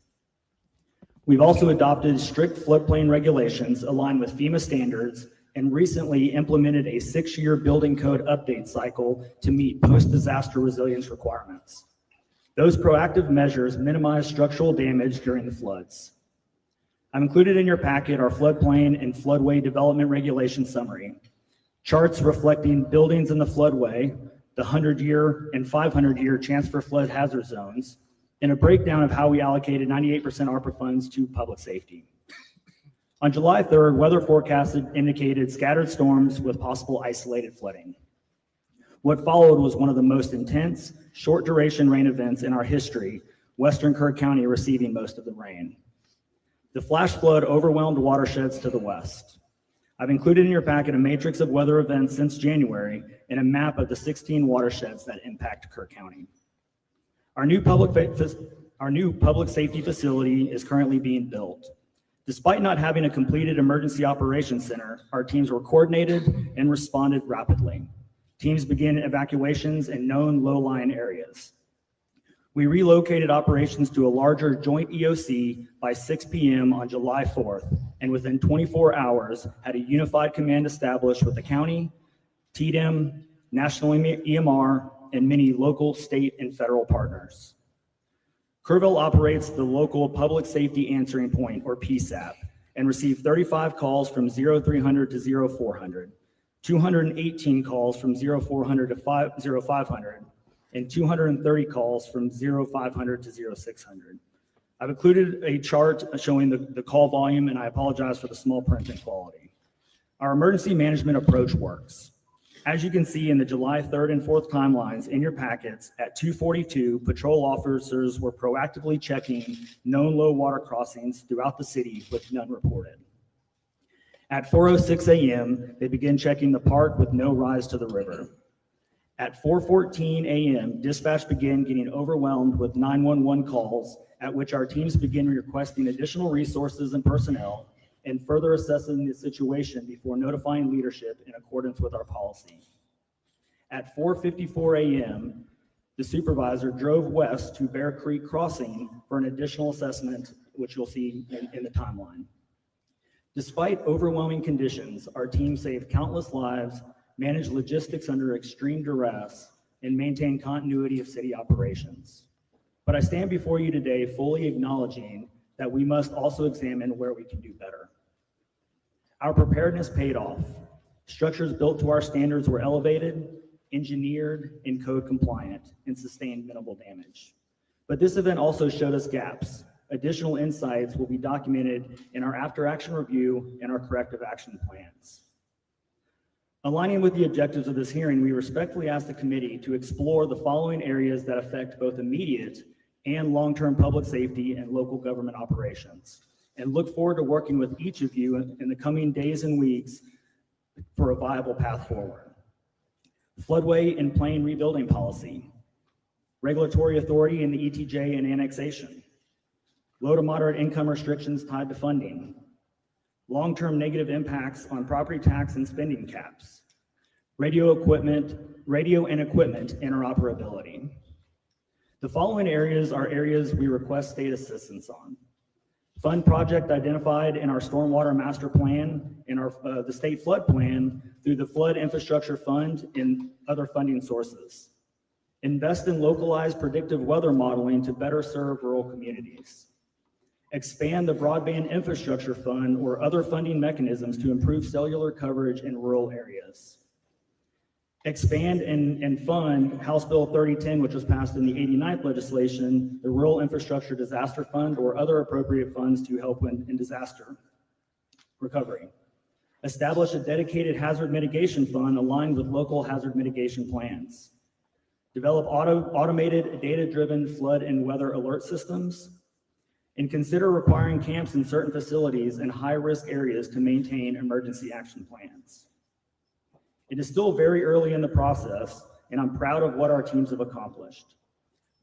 We've also adopted strict floodplain regulations aligned with FEMA standards and recently implemented a 6-year building code update cycle to meet post-disaster resilience requirements. Those proactive measures minimize structural damage during the floods. I've included in your packet our floodplain and floodway development regulation summary, charts reflecting buildings in the floodway, the 100-year and 500-year chance for flood hazard zones, and a breakdown of how we allocated 98% ARPA funds to public safety. On July 3rd, weather forecasts indicated scattered storms with possible isolated flooding. What followed was one of the most intense, short-duration rain events in our history, Western Kirk County receiving most of the rain. The flash flood overwhelmed watersheds to the west. I've included in your packet a matrix of weather events since January and a map of the 16 watersheds that impact Kirk County. Our new public safety facility is currently being built. Despite not having a completed emergency operations center, our teams were coordinated and responded rapidly. Teams began evacuations in known low-lying areas. We relocated operations to a larger joint EOC by 6 p.m. on July 4th, and within 24 hours had a unified command established with the county, TDM, National EMR, and many local, state, and federal partners. Kerrville operates the local public safety answering point, or PSAP, and received 35 calls from 0300 to 0400, 218 calls from 0400 to 0500, and 230 calls from 0500 to 0600. I've included a chart showing the call volume, and I apologize for the small print and quality. Our emergency management approach works. As you can see in the July 3rd and 4th timelines in your packets, at 2:42, patrol officers were proactively checking known low water crossings throughout the city with none reported. At 4:06 a.m., they began checking the park with no rise to the river. At 4:14 a.m., dispatch began getting overwhelmed with 911 calls, at which our teams began requesting additional resources and personnel and further assessing the situation before notifying leadership in accordance with our policy. At 4:54 a.m., the supervisor drove west to Bear Creek Crossing for an additional assessment, which you'll see in the timeline. Despite overwhelming conditions, our team saved countless lives, managed logistics under extreme duress, and maintained continuity of city operations. But I stand before you today fully acknowledging that we must also examine where we can do better. Our preparedness paid off. Structures built to our standards were elevated, engineered, and code compliant, and sustained minimal damage. But this event also showed us gaps. Additional insights will be documented in our after-action review and our corrective action plans. Aligning with the objectives of this hearing, we respectfully ask the committee to explore the following areas that affect both immediate and long-term public safety and local government operations, and look forward to working with each of you in the coming days and weeks for a viable path forward. Floodway and plain rebuilding policy, regulatory authority in the ETJ and annexation, low to moderate income restrictions tied to funding, long-term negative impacts on property tax and spending caps, radio and equipment interoperability. The following areas are areas we request state assistance on. Fund project identified in our stormwater master plan and the state flood plan through the flood infrastructure fund and other funding sources. Invest in localized predictive weather modeling to better serve rural communities. Expand the broadband infrastructure fund or other funding mechanisms to improve cellular coverage in rural areas. Expand and fund House Bill 3010, which was passed in the 89th legislation, the Rural Infrastructure Disaster Fund, or other appropriate funds to help in disaster recovery. Establish a dedicated hazard mitigation fund aligned with local hazard mitigation plans. Develop automated data-driven flood and weather alert systems. And consider requiring camps in certain facilities in high-risk areas to maintain emergency action plans. It is still very early in the process, and I'm proud of what our teams have accomplished.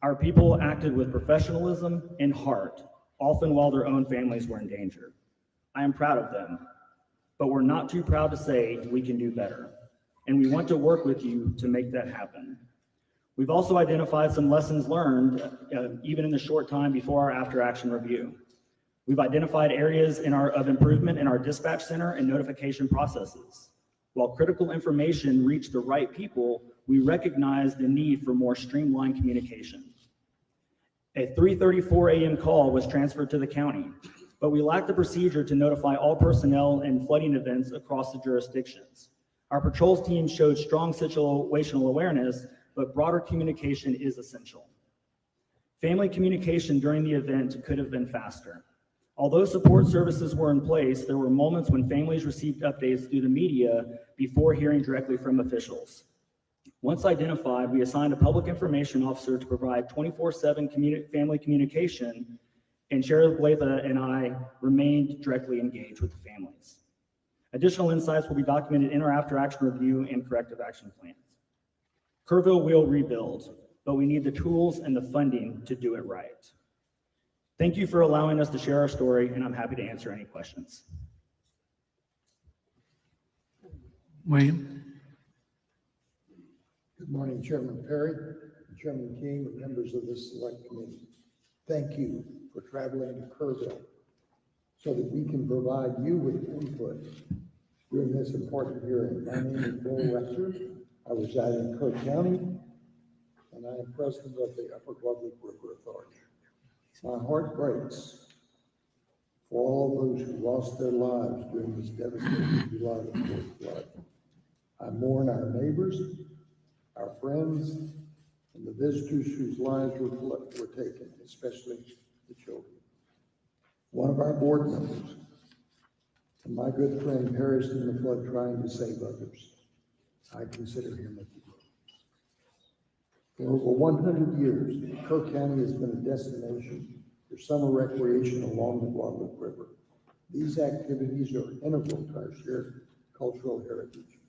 Our people acted with professionalism and heart, often while their own families were in danger. I am proud of them, but we're not too proud to say we can do better, and we want to work with you to make that happen. We've also identified some lessons learned, even in the short time before our after-action review. We've identified areas of improvement in our dispatch center and notification processes. While critical information reached the right people, we recognize the need for more streamlined communication. A 3:34 a.m. call was transferred to the county, but we lacked the procedure to notify all personnel in flooding events across the jurisdictions. Our patrols team showed strong situational awareness, but broader communication is essential. Family communication during the event could have been faster. Although support services were in place, there were moments when families received updates through the media before hearing directly from officials. Once identified, we assigned a public information officer to provide 24/7 family communication, and Sheriff Letha and I remained directly engaged with the families. Additional insights will be documented in our after-action review and corrective action plans. Kerrville will rebuild, but we need the tools and the funding to do it right. Thank you for allowing us to share our story, and I'm happy to answer any questions. William? Good morning, Chairman Perry, Chairman King, and members of this select committee. Thank you for traveling to Kerrville so that we can provide you with input during this important hearing. My name is Bill Rector. I reside in Kirk County, and I am president of the Upper Guadalupe River Authority. My heart breaks for all those who lost their lives during this devastating July the 4th flood. I mourn our neighbors, our friends, and the visitors whose lives were taken, especially the children. One of our board members, and my good friend, perished in the flood trying to save others. I consider him a hero. For over 100 years, Kirk County has been a destination for summer recreation along the Guadalupe River. These activities are integral to our shared cultural heritage.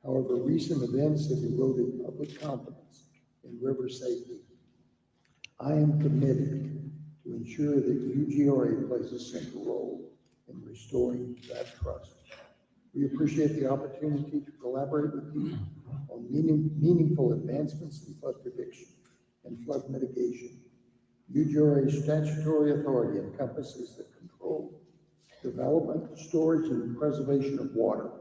However, recent events have eroded public confidence in river safety. I am committed to ensure that UGRA plays a central role in restoring that trust. We appreciate the opportunity to collaborate with you on meaningful advancements in flood prediction and flood mitigation. UGRA's statutory authority encompasses the control, development, storage, and preservation of water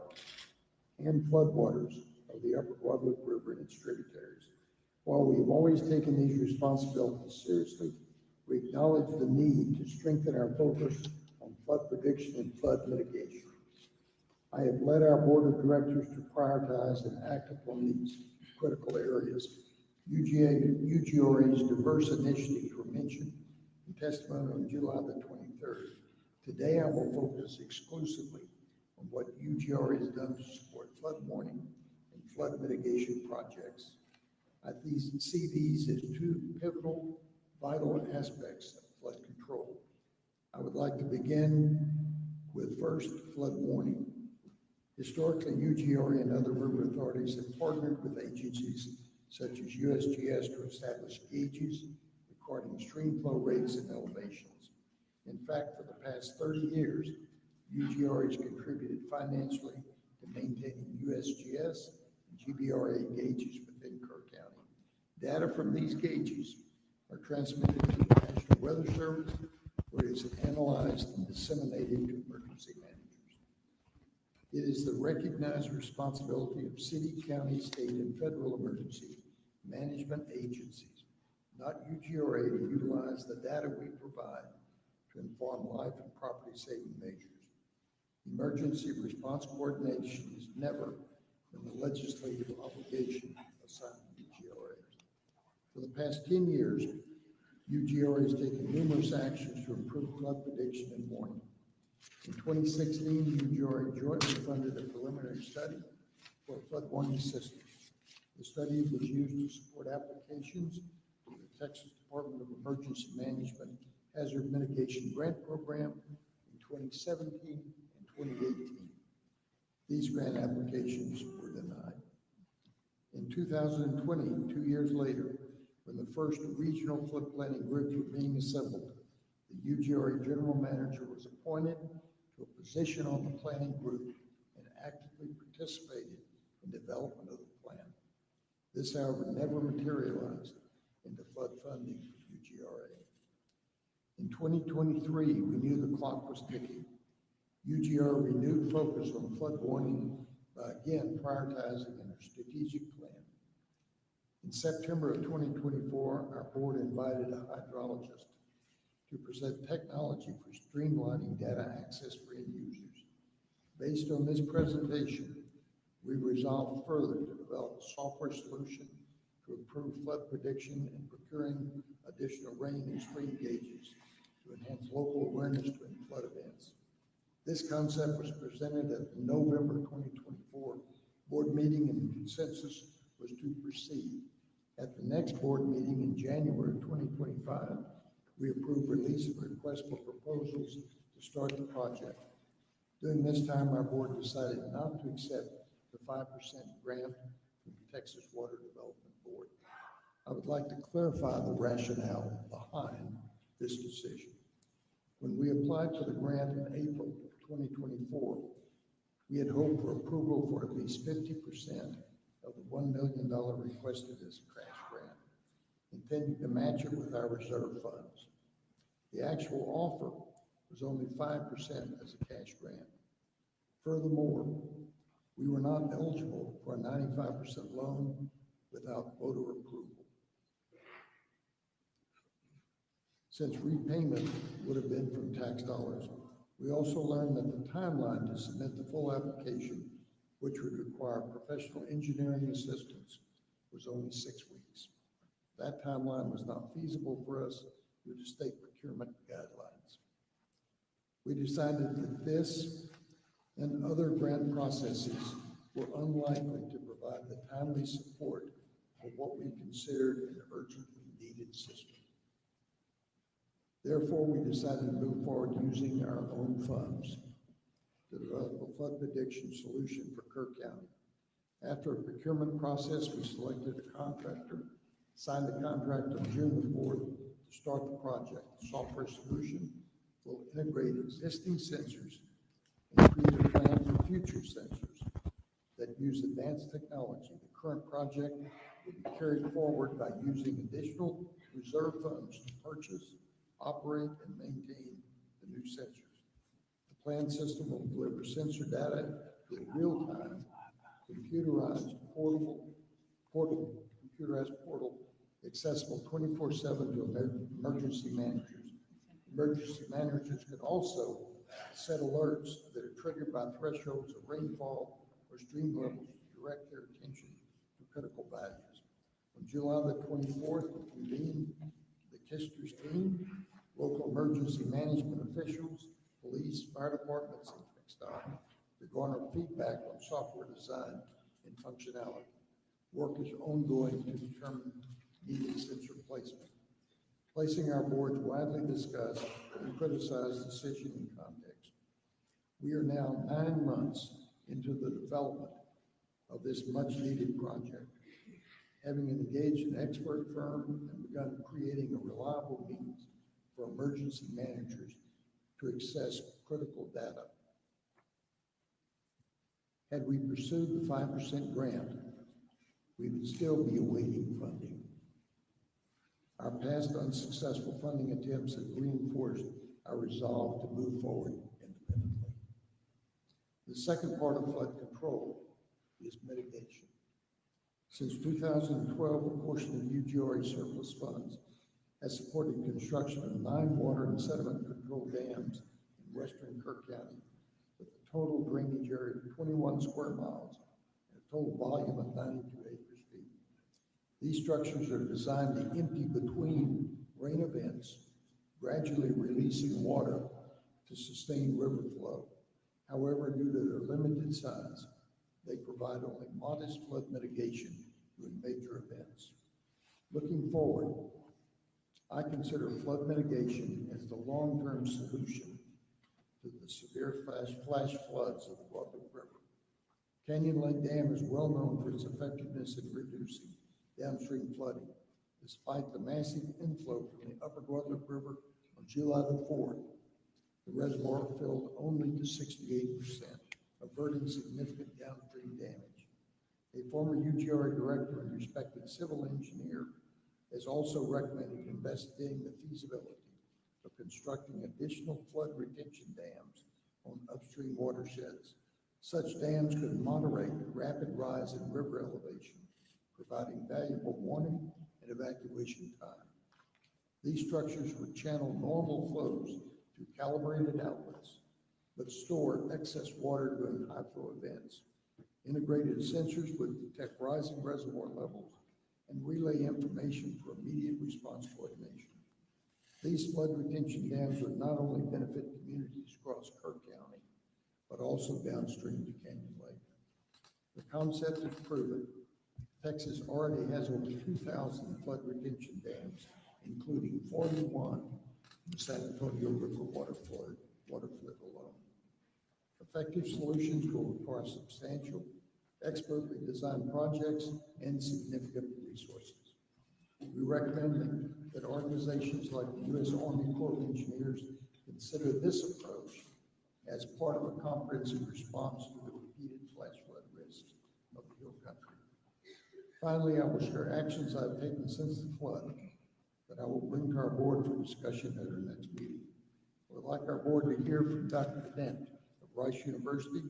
and floodwaters of the Upper Guadalupe River and its tributaries. While we have always taken these responsibilities seriously, we acknowledge the need to strengthen our focus on flood prediction and flood mitigation. I have led our board of directors to prioritize and act upon these critical areas. UGRA's diverse initiatives were mentioned in testimony on July the 23rd. Today, I will focus exclusively on what UGRA has done to support flood warning and flood mitigation projects. I see these as two pivotal, vital aspects of flood control. I would like to begin with first, flood warning. Historically, UGRA and other river authorities have partnered with agencies such as USGS to establish gauges recording stream flow rates and elevations. In fact, for the past 30 years, UGRA has contributed financially to maintaining USGS and GBRA gauges within Kerr County. Data from these gauges are transmitted to the National Weather Service, where it is analyzed and disseminated to emergency managers. It is the recognized responsibility of city, county, state, and federal emergency management agencies, not UGRA, to utilize the data we provide to inform life and property saving measures. Emergency response coordination is never been the legislative obligation assigned to UGRAs. For the past 10 years, UGRA has taken numerous actions to improve flood prediction and warning. In 2016, UGRA jointly funded a preliminary study for a flood warning system. The study was used to support applications to the Texas Department of Emergency Management Hazard Mitigation Grant Program in 2017 and 2018. These grant applications were denied. In 2020, 2 years later, when the first regional flood planning groups were being assembled, the UGRA general manager was appointed to a position on the planning group and actively participated in development of the plan. This, however, never materialized into flood funding for UGRA. In 2023, we knew the clock was ticking. UGRA renewed focus on flood warning by again prioritizing in our strategic plan. In September of 2024, our board invited a hydrologist to present technology for streamlining data access for end users. Based on this presentation, we resolved further to develop a software solution to improve flood prediction and procuring additional rain and stream gauges to enhance local awareness during flood events. This concept was presented at the November 2024 board meeting, and the consensus was to proceed. At the next board meeting in January 2025, we approved release of requests for proposals to start the project. During this time, our board decided not to accept the 5% grant from the Texas Water Development Board. I would like to clarify the rationale behind this decision. When we applied for the grant in April of 2024, we had hoped for approval for at least 50% of the $1 million requested as a cash grant, intending to match it with our reserve funds. The actual offer was only 5% as a cash grant. Furthermore, we were not eligible for a 95% loan without voter approval, since repayment would have been from tax dollars. We also learned that the timeline to submit the full application, which would require professional engineering assistance, was only 6 weeks. That timeline was not feasible for us due to state procurement guidelines. We decided that this and other grant processes were unlikely to provide the timely support for what we considered an urgently needed system. Therefore, we decided to move forward using our own funds to develop a flood prediction solution for Kerr County. After a procurement process, we selected a contractor, signed the contract on June the 4th to start the project. The software solution will integrate existing sensors and create a plan for future sensors that use advanced technology. The current project will be carried forward by using additional reserve funds to purchase, operate, and maintain the new sensors. The planned system will deliver sensor data to a real-time, computerized portal, accessible 24/7 to emergency managers. Emergency managers can also set alerts that are triggered by thresholds of rainfall or stream levels to direct their attention to critical values. On July the 24th, we convened the Kisters team, local emergency management officials, police, fire departments, and TxDOT to garner feedback on software design and functionality. Work is ongoing to determine needed sensor placement. Placing our board's widely discussed and criticized decision in context. We are now 9 months into the development of this much-needed project, having engaged an expert firm and begun creating a reliable means for emergency managers to access critical data. Had we pursued the 5% grant, we would still be awaiting funding. Our past unsuccessful funding attempts have reinforced our resolve to move forward independently. The second part of flood control is mitigation. Since 2012, a portion of UGRA surplus funds has supported construction of 9 water and sediment control dams in western Kirk County with a total drainage area of 21 square miles and a total volume of 92 acre-feet. These structures are designed to empty between rain events, gradually releasing water to sustain river flow. However, due to their limited size, they provide only modest flood mitigation during major events. Looking forward, I consider flood mitigation as the long-term solution to the severe flash floods of the Guadalupe River. Canyon Lake Dam is well known for its effectiveness in reducing downstream flooding. Despite the massive inflow from the upper Guadalupe River on July the 4th, the reservoir filled only to 68%, averting significant downstream damage. A former UGRA director and respected civil engineer has also recommended investigating the feasibility of constructing additional flood retention dams on upstream watersheds. Such dams could moderate the rapid rise in river elevation, providing valuable warning and evacuation time. These structures would channel normal flows through calibrated outlets, but store excess water during high flow events. Integrated sensors would detect rising reservoir levels and relay information for immediate response coordination. These flood retention dams would not only benefit communities across Kirk County, but also downstream to Canyon Lake. The concept is proven. Texas already has over 2,000 flood retention dams, including 41 in the San Antonio River waterflood alone. Effective solutions will require substantial, expertly designed projects and significant resources. We recommend that organizations like the U.S. Army Corps of Engineers consider this approach as part of a comprehensive response to the repeated flash flood risks of the Hill Country. Finally, I will share actions I've taken since the flood that I will bring to our board for discussion at our next meeting. I would like our board to hear from Dr. Dent of Rice University,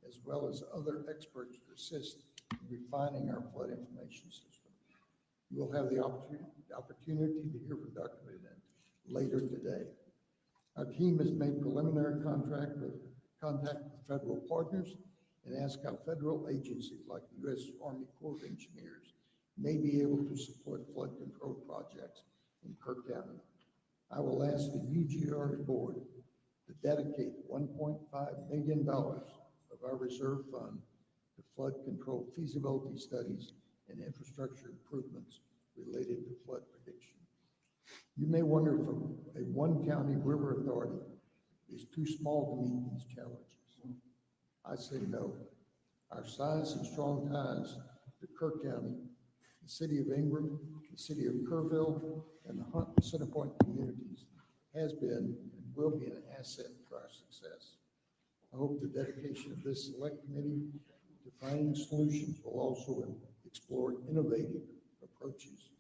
as well as other experts to assist in refining our flood information system. You will have the opportunity to hear from Dr. Dent later today. Our team has made preliminary contact with federal partners and asked how federal agencies like the U.S. Army Corps of Engineers may be able to support flood control projects in Kirk County. I will ask the UGRA board to dedicate $1.5 million of our reserve fund to flood control feasibility studies and infrastructure improvements related to flood prediction. You may wonder if a one-county river authority is too small to meet these challenges. I say no. Our size and strong ties to Kirk County, the city of Ingram, the city of Kerrville, and the Hunt and Centerpoint communities has been and will be an asset to our success. I hope the dedication of this select committee to finding solutions will also explore innovative approaches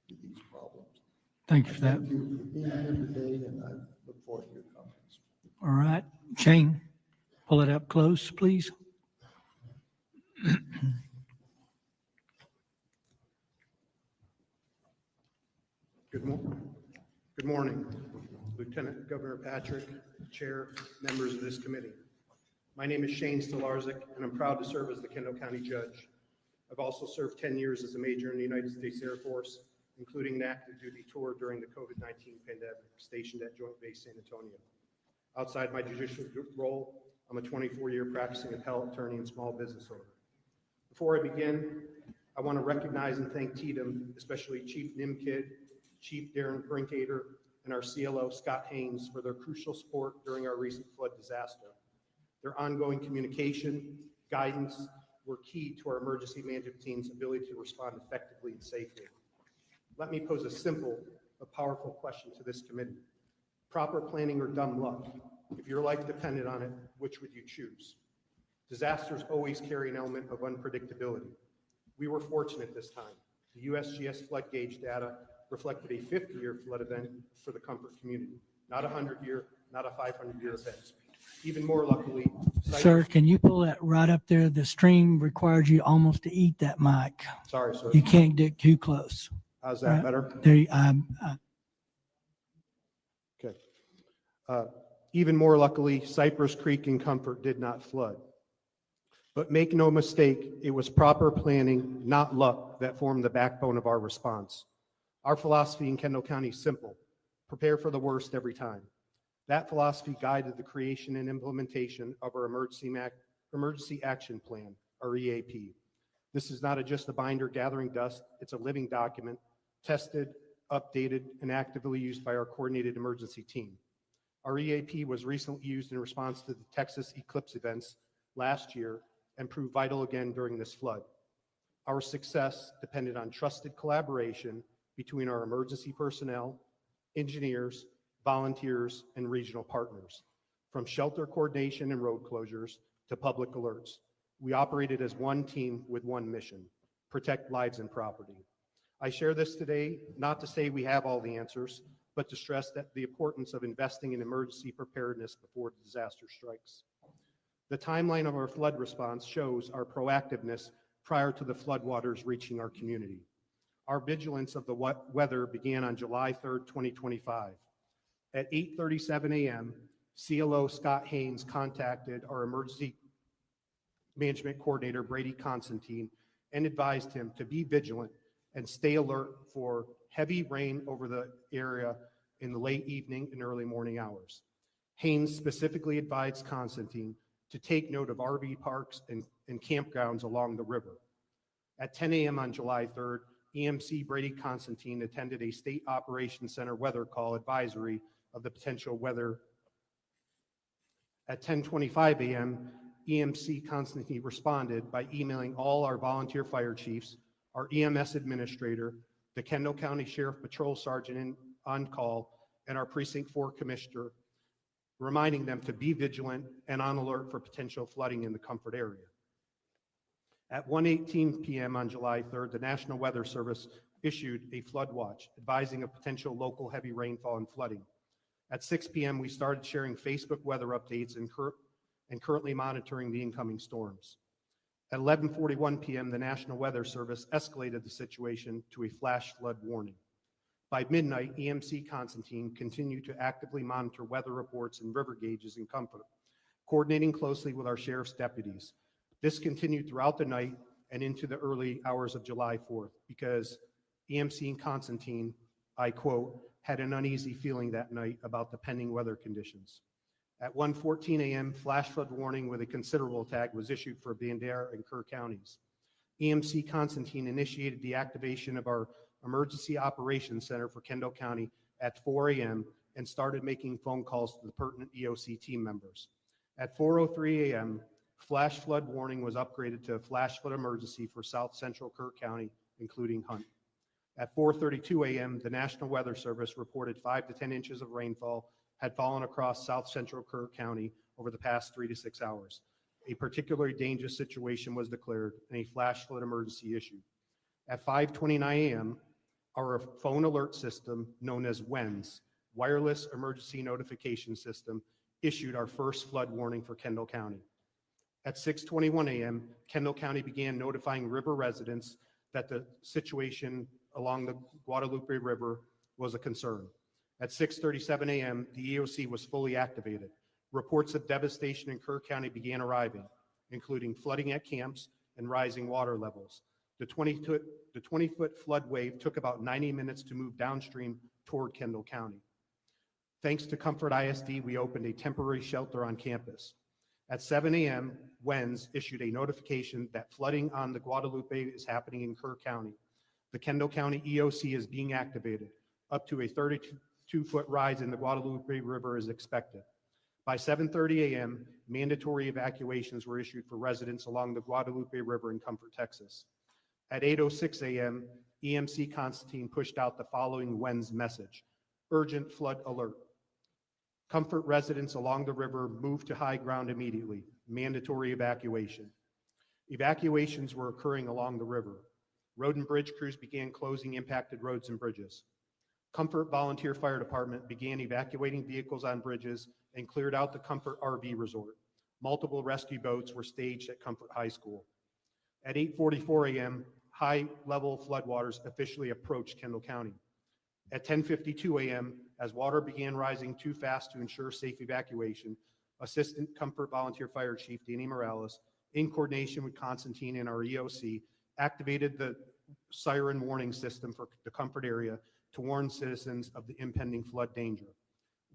to these problems. Thank you for that. Thank you for being here today, and I look forward to your comments. All right, Shane, pull it up close, please. Good morning, Lieutenant Governor Patrick, Chair, members of this committee. My name is Shane Stollerzic, and I'm proud to serve as the Kendall County Judge. I've also served 10 years as a major in the United States Air Force, including an active duty tour during the COVID-19 pandemic, stationed at Joint Base San Antonio. Outside my judicial role, I'm a 24-year practicing appellate attorney and small business owner. Before I begin, I want to recognize and thank TDM, especially Chief Nimkid, Chief Darren Brinkader, and our CLO Scott Haynes for their crucial support during our recent flood disaster. Their ongoing communication, guidance were key to our emergency management team's ability to respond effectively and safely. Let me pose a simple but powerful question to this committee. Proper planning or dumb luck? If your life depended on it, which would you choose? Disasters always carry an element of unpredictability. We were fortunate this time. The USGS flood gauge data reflected a 50-year flood event for the Comfort community, not a 100-year, not a 500-year event. Even more luckily, Sir, can you pull that right up there? The stream requires you almost to eat that mic. sorry, sir. You can't get too close. How's that better? There, Okay. Even more luckily, Cypress Creek and Comfort did not flood. But make no mistake, it was proper planning, not luck, that formed the backbone of our response. Our philosophy in Kendall County is simple: prepare for the worst every time. That philosophy guided the creation and implementation of our Emergency Action Plan, our EAP. This is not just a binder gathering dust, it's a living document, tested, updated, and actively used by our coordinated emergency team. Our EAP was recently used in response to the Texas eclipse events last year and proved vital again during this flood. Our success depended on trusted collaboration between our emergency personnel, engineers, volunteers, and regional partners. From shelter coordination and road closures to public alerts, we operated as one team with one mission: protect lives and property. I share this today not to say we have all the answers, but to stress that the importance of investing in emergency preparedness before the disaster strikes. The timeline of our flood response shows our proactiveness prior to the floodwaters reaching our community. Our vigilance of the weather began on July 3rd, 2025. At 8:37 a.m., CLO Scott Haynes contacted our emergency management coordinator, Brady Constantine, and advised him to be vigilant and stay alert for heavy rain over the area in the late evening and early morning hours. Haynes specifically advised Constantine to take note of RV parks and campgrounds along the river. At 10 a.m. on July 3rd, EMC Brady Constantine attended a State Operations Center weather call advisory of the potential weather. At 10:25 a.m., EMC Constantine responded by emailing all our volunteer fire chiefs, our EMS administrator, the Kendall County Sheriff Patrol Sergeant on call, and our Precinct 4 Commissioner, reminding them to be vigilant and on alert for potential flooding in the Comfort area. At 1:18 p.m. on July 3rd, the National Weather Service issued a flood watch, advising of potential local heavy rainfall and flooding. At 6 p.m., we started sharing Facebook weather updates and currently monitoring the incoming storms. At 11:41 p.m., the National Weather Service escalated the situation to a flash flood warning. By midnight, EMC Constantine continued to actively monitor weather reports and river gauges in Comfort, coordinating closely with our sheriff's deputies. This continued throughout the night and into the early hours of July 4th because EMC Constantine, I quote, had an uneasy feeling that night about the pending weather conditions. At 1:14 a.m., flash flood warning with a considerable tag was issued for Bandera and Kerr counties. EMC Constantine initiated the activation of our Emergency Operations Center for Kendall County at 4 a.m. and started making phone calls to the pertinent EOC team members. At 4:03 a.m., flash flood warning was upgraded to a flash flood emergency for South Central Kerr County, including Hunt. At 4:32 a.m., the National Weather Service reported 5 to 10 inches of rainfall had fallen across south central Kerr County over the past 3 to 6 hours. A particularly dangerous situation was declared and a flash flood emergency issued. At 5:29 a.m., our phone alert system, known as WENS, Wireless Emergency Notification System, issued our first flood warning for Kendall County. At 6:21 a.m., Kendall County began notifying river residents that the situation along the Guadalupe River was a concern. At 6:37 a.m., the EOC was fully activated. Reports of devastation in Kerr County began arriving, including flooding at camps and rising water levels. The 20-foot flood wave took about 90 minutes to move downstream toward Kendall County. Thanks to Comfort ISD, we opened a temporary shelter on campus. At 7 a.m., WENS issued a notification that flooding on the Guadalupe is happening in Kerr County. The Kendall County EOC is being activated. Up to a 32-foot rise in the Guadalupe River is expected. By 7:30 a.m., mandatory evacuations were issued for residents along the Guadalupe River in Comfort, Texas. At 8:06 a.m., EMC Constantine pushed out the following WENS message: urgent flood alert. Comfort residents along the river moved to high ground immediately. Mandatory evacuation. Evacuations were occurring along the river. Road and bridge crews began closing impacted roads and bridges. Comfort Volunteer Fire Department began evacuating vehicles on bridges and cleared out the Comfort RV Resort. Multiple rescue boats were staged at Comfort High School. At 8:44 a.m., high-level floodwaters officially approached Kendall County. At 10:52 a.m., as water began rising too fast to ensure safe evacuation, Assistant Comfort Volunteer Fire Chief Danny Morales, in coordination with Constantine and our EOC, activated the siren warning system for the Comfort area to warn citizens of the impending flood danger.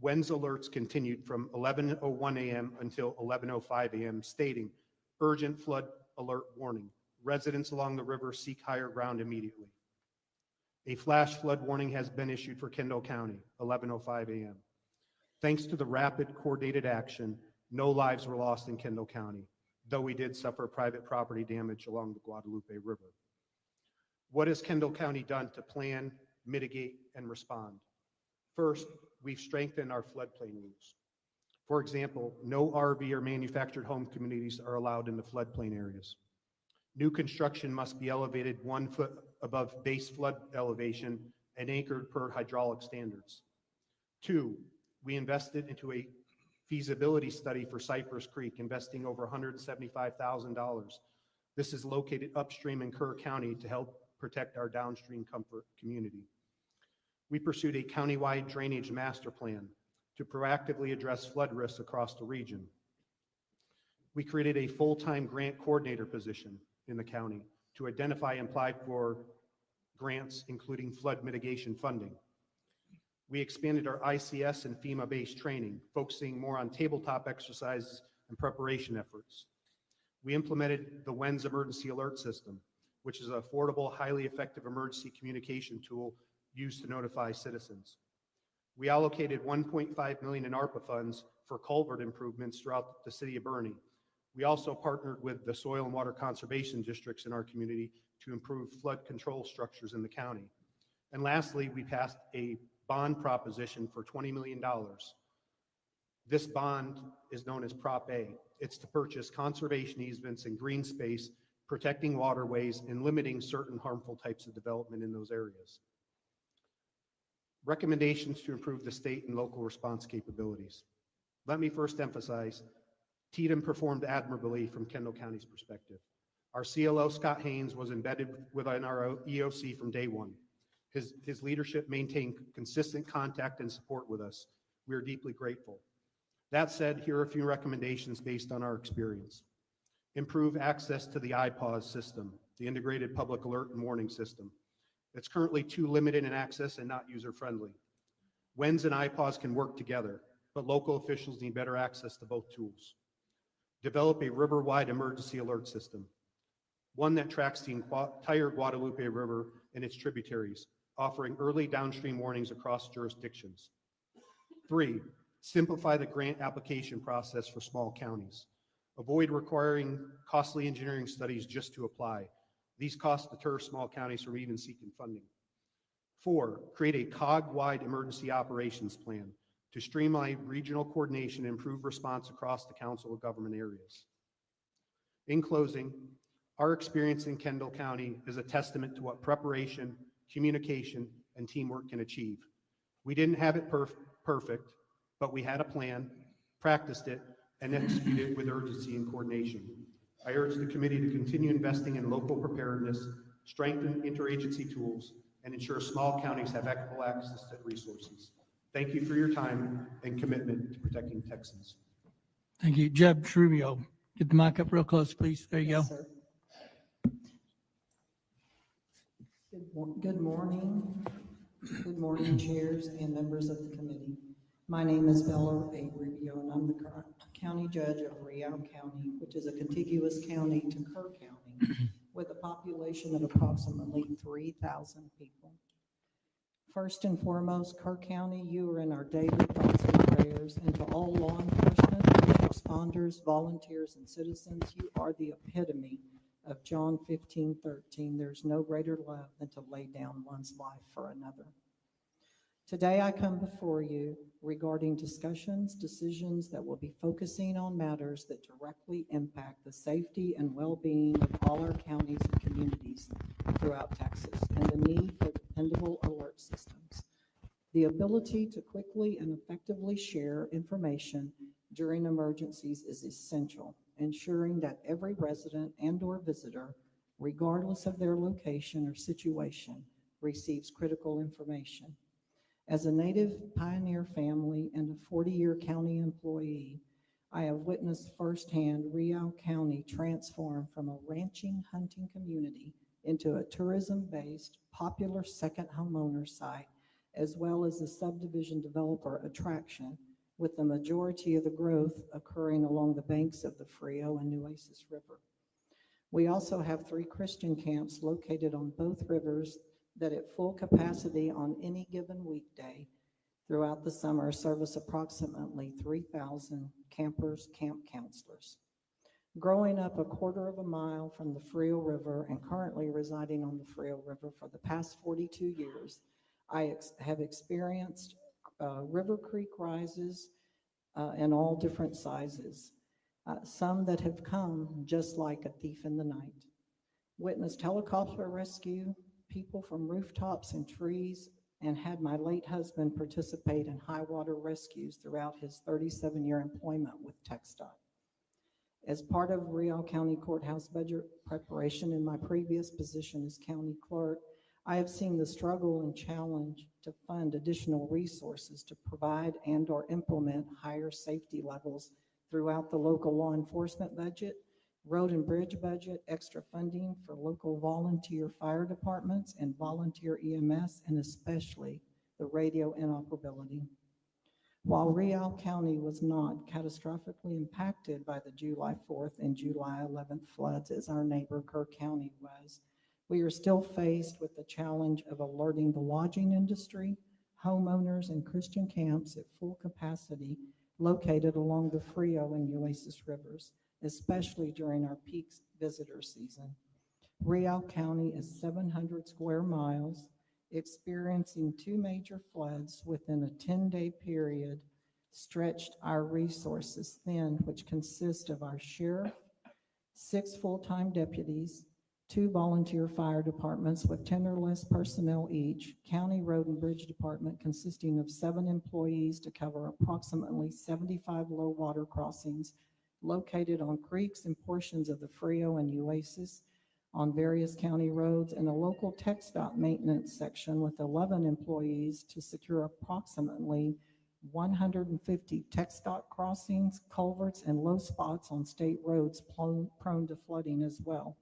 WENS alerts continued from 11:01 a.m. until 11:05 a.m., stating, urgent flood alert warning. Residents along the river seek higher ground immediately. A flash flood warning has been issued for Kendall County, 11:05 a.m. Thanks to the rapid coordinated action, no lives were lost in Kendall County, though we did suffer private property damage along the Guadalupe River. What has Kendall County done to plan, mitigate, and respond? First, we've strengthened our floodplain rules. For example, no RV or manufactured home communities are allowed in the floodplain areas. New construction must be elevated 1 foot above base flood elevation and anchored per hydraulic standards. 2, we invested into a feasibility study for Cypress Creek, investing over $175,000. This is located upstream in Kerr County to help protect our downstream Comfort community. We pursued a countywide drainage master plan to proactively address flood risks across the region. We created a full-time grant coordinator position in the county to identify and apply for grants, including flood mitigation funding. We expanded our ICS and FEMA-based training, focusing more on tabletop exercises and preparation efforts. We implemented the WENS emergency alert system, which is an affordable, highly effective emergency communication tool used to notify citizens. We allocated $1.5 million in ARPA funds for culvert improvements throughout the city of Bernie. We also partnered with the soil and water conservation districts in our community to improve flood control structures in the county. And lastly, we passed a bond proposition for $20 million. This bond is known as Prop A. It's to purchase conservation easements and green space, protecting waterways and limiting certain harmful types of development in those areas. Recommendations to improve the state and local response capabilities. Let me first emphasize, TDM performed admirably from Kendall County's perspective. Our CLO, Scott Haynes, was embedded within our EOC from day one. His leadership maintained consistent contact and support with us. We are deeply grateful. That said, here are a few recommendations based on our experience. Improve access to the IPAWS system, the Integrated Public Alert and Warning System. It's currently too limited in access and not user-friendly. WENS and IPAWS can work together, but local officials need better access to both tools. Develop a river-wide emergency alert system, one that tracks the entire Guadalupe River and its tributaries, offering early downstream warnings across jurisdictions. 3, simplify the grant application process for small counties. Avoid requiring costly engineering studies just to apply. These costs deter small counties from even seeking funding. 4, create a COG-wide emergency operations plan. to streamline regional coordination and improve response across the council of government areas. In closing, our experience in Kendall County is a testament to what preparation, communication, and teamwork can achieve. We didn't have it perfect, but we had a plan, practiced it, and executed it with urgency and coordination. I urge the committee to continue investing in local preparedness, strengthen interagency tools, and ensure small counties have equitable access to resources. Thank you for your time and commitment to protecting Texans. Thank you. Judge Rubio, get the mic up real close, please. There you go. Yes, sir. Good morning. Good morning, chairs and members of the committee. My name is Bella A. Rubio, and I'm the county judge of Rubio County, which is a contiguous county to Kerr County, with a population of approximately 3,000 people. First and foremost, Kerr County, you are in our daily thoughts and prayers, and to all law enforcement, first responders, volunteers, and citizens, you are the epitome of John 15:13. There's no greater love than to lay down one's life for another. Today I come before you regarding decisions that will be focusing on matters that directly impact the safety and well-being of all our counties and communities throughout Texas, and the need for dependable alert systems. The ability to quickly and effectively share information during emergencies is essential, ensuring that every resident and/or visitor, regardless of their location or situation, receives critical information. As a native pioneer family and a 40-year county employee, I have witnessed firsthand Rubio County transform from a ranching hunting community into a tourism-based, popular second homeowner site, as well as a subdivision developer attraction, with the majority of the growth occurring along the banks of the Frio and Nueces River. We also have 3 Christian camps located on both rivers that at full capacity on any given weekday throughout the summer service approximately 3,000 campers, camp counselors. Growing up a quarter of a mile from the Frio River and currently residing on the Frio River for the past 42 years, I have experienced river creek rises in all different sizes, some that have come just like a thief in the night. Witnessed helicopter rescue, people from rooftops and trees, and had my late husband participate in high water rescues throughout his 37-year employment with TxDOT. As part of Rubio County Courthouse budget preparation in my previous position as county clerk, I have seen the struggle and challenge to fund additional resources to provide and/or implement higher safety levels throughout the local law enforcement budget, road and bridge budget, extra funding for local volunteer fire departments and volunteer EMS, and especially the radio inoperability. While Rubio County was not catastrophically impacted by the July 4th and July 11th floods as our neighbor Kerr County was, we are still faced with the challenge of alerting the lodging industry, homeowners, and Christian camps at full capacity located along the Frio and Nueces rivers, especially during our peak visitor season. Rubio County is 700 square miles, experiencing 2 major floods within a 10-day period, stretched our resources thin, which consist of our sheriff, 6 full-time deputies, 2 volunteer fire departments with 10 or less personnel each, county road and bridge department consisting of 7 employees to cover approximately 75 low water crossings located on creeks and portions of the Frio and Nueces on various county roads, and a local TxDOT maintenance section with 11 employees to secure approximately 150 TxDOT crossings, culverts, and low spots on state roads prone to flooding as well.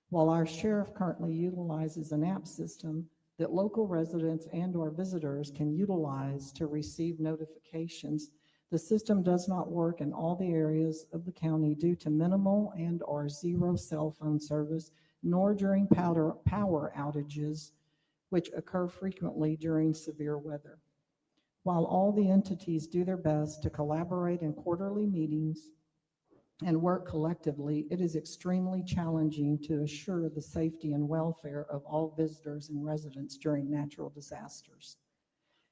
While our sheriff currently utilizes an app system that local residents and/or visitors can utilize to receive notifications, the system does not work in all the areas of the county due to minimal and/or zero cell phone service, nor during power outages, which occur frequently during severe weather. While all the entities do their best to collaborate in quarterly meetings and work collectively, it is extremely challenging to assure the safety and welfare of all visitors and residents during natural disasters.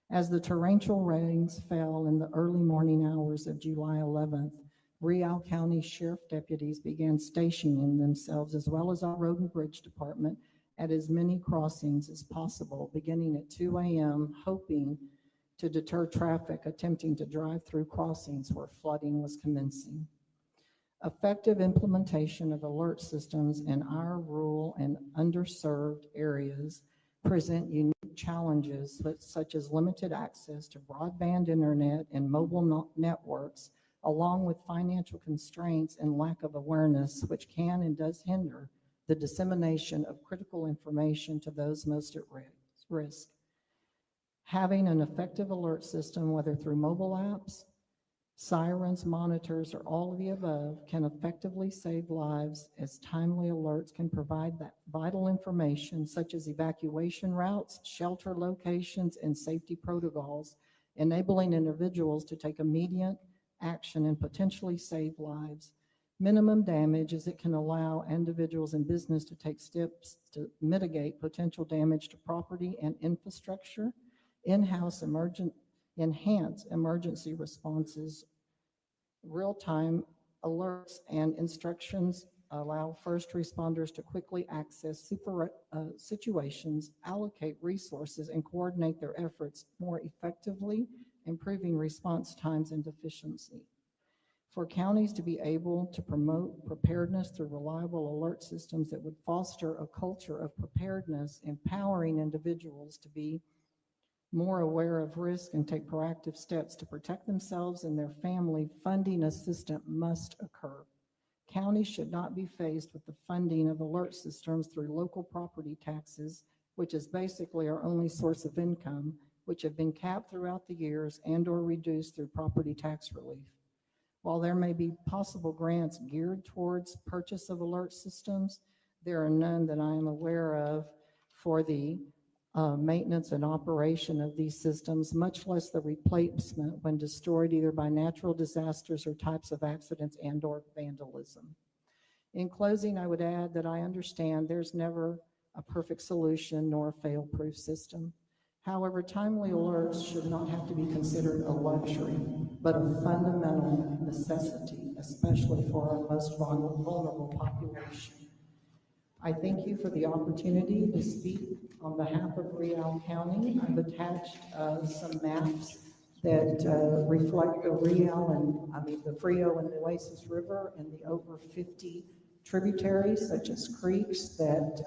As the torrential rains fell in the early morning hours of July 11th, Real County Sheriff deputies began stationing themselves, as well as our Road and Bridge Department, at as many crossings as possible, beginning at 2 a.m., hoping to deter traffic attempting to drive through crossings where flooding was commencing. Effective implementation of alert systems in our rural and underserved areas present unique challenges such as limited access to broadband internet and mobile networks, along with financial constraints and lack of awareness, which can and does hinder the dissemination of critical information to those most at risk. Having an effective alert system, whether through mobile apps, sirens, monitors, or all of the above, can effectively save lives, as timely alerts can provide that vital information such as evacuation routes, shelter locations, and safety protocols, enabling individuals to take immediate action and potentially save lives. Minimum damage, as it can allow individuals and business to take steps to mitigate potential damage to property and infrastructure. Enhance emergency responses. Real-time alerts and instructions allow first responders to quickly access situations, allocate resources, and coordinate their efforts more effectively, improving response times and efficiency. For counties to be able to promote preparedness through reliable alert systems that would foster a culture of preparedness, empowering individuals to be more aware of risk and take proactive steps to protect themselves and their family, funding assistance must occur. Counties should not be faced with the funding of alert systems through local property taxes, which is basically our only source of income, which have been capped throughout the years and/or reduced through property tax relief. While there may be possible grants geared towards purchase of alert systems, there are none that I am aware of for the maintenance and operation of these systems, much less the replacement when destroyed either by natural disasters or types of accidents and/or vandalism. In closing, I would add that I understand there's never a perfect solution nor a fail-proof system. However, timely alerts should not have to be considered a luxury, but a fundamental necessity, especially for our most vulnerable population. I thank you for the opportunity to speak on behalf of Real County. I've attached some maps that reflect the the Frio and the Nueces River and the over 50 tributaries, such as creeks that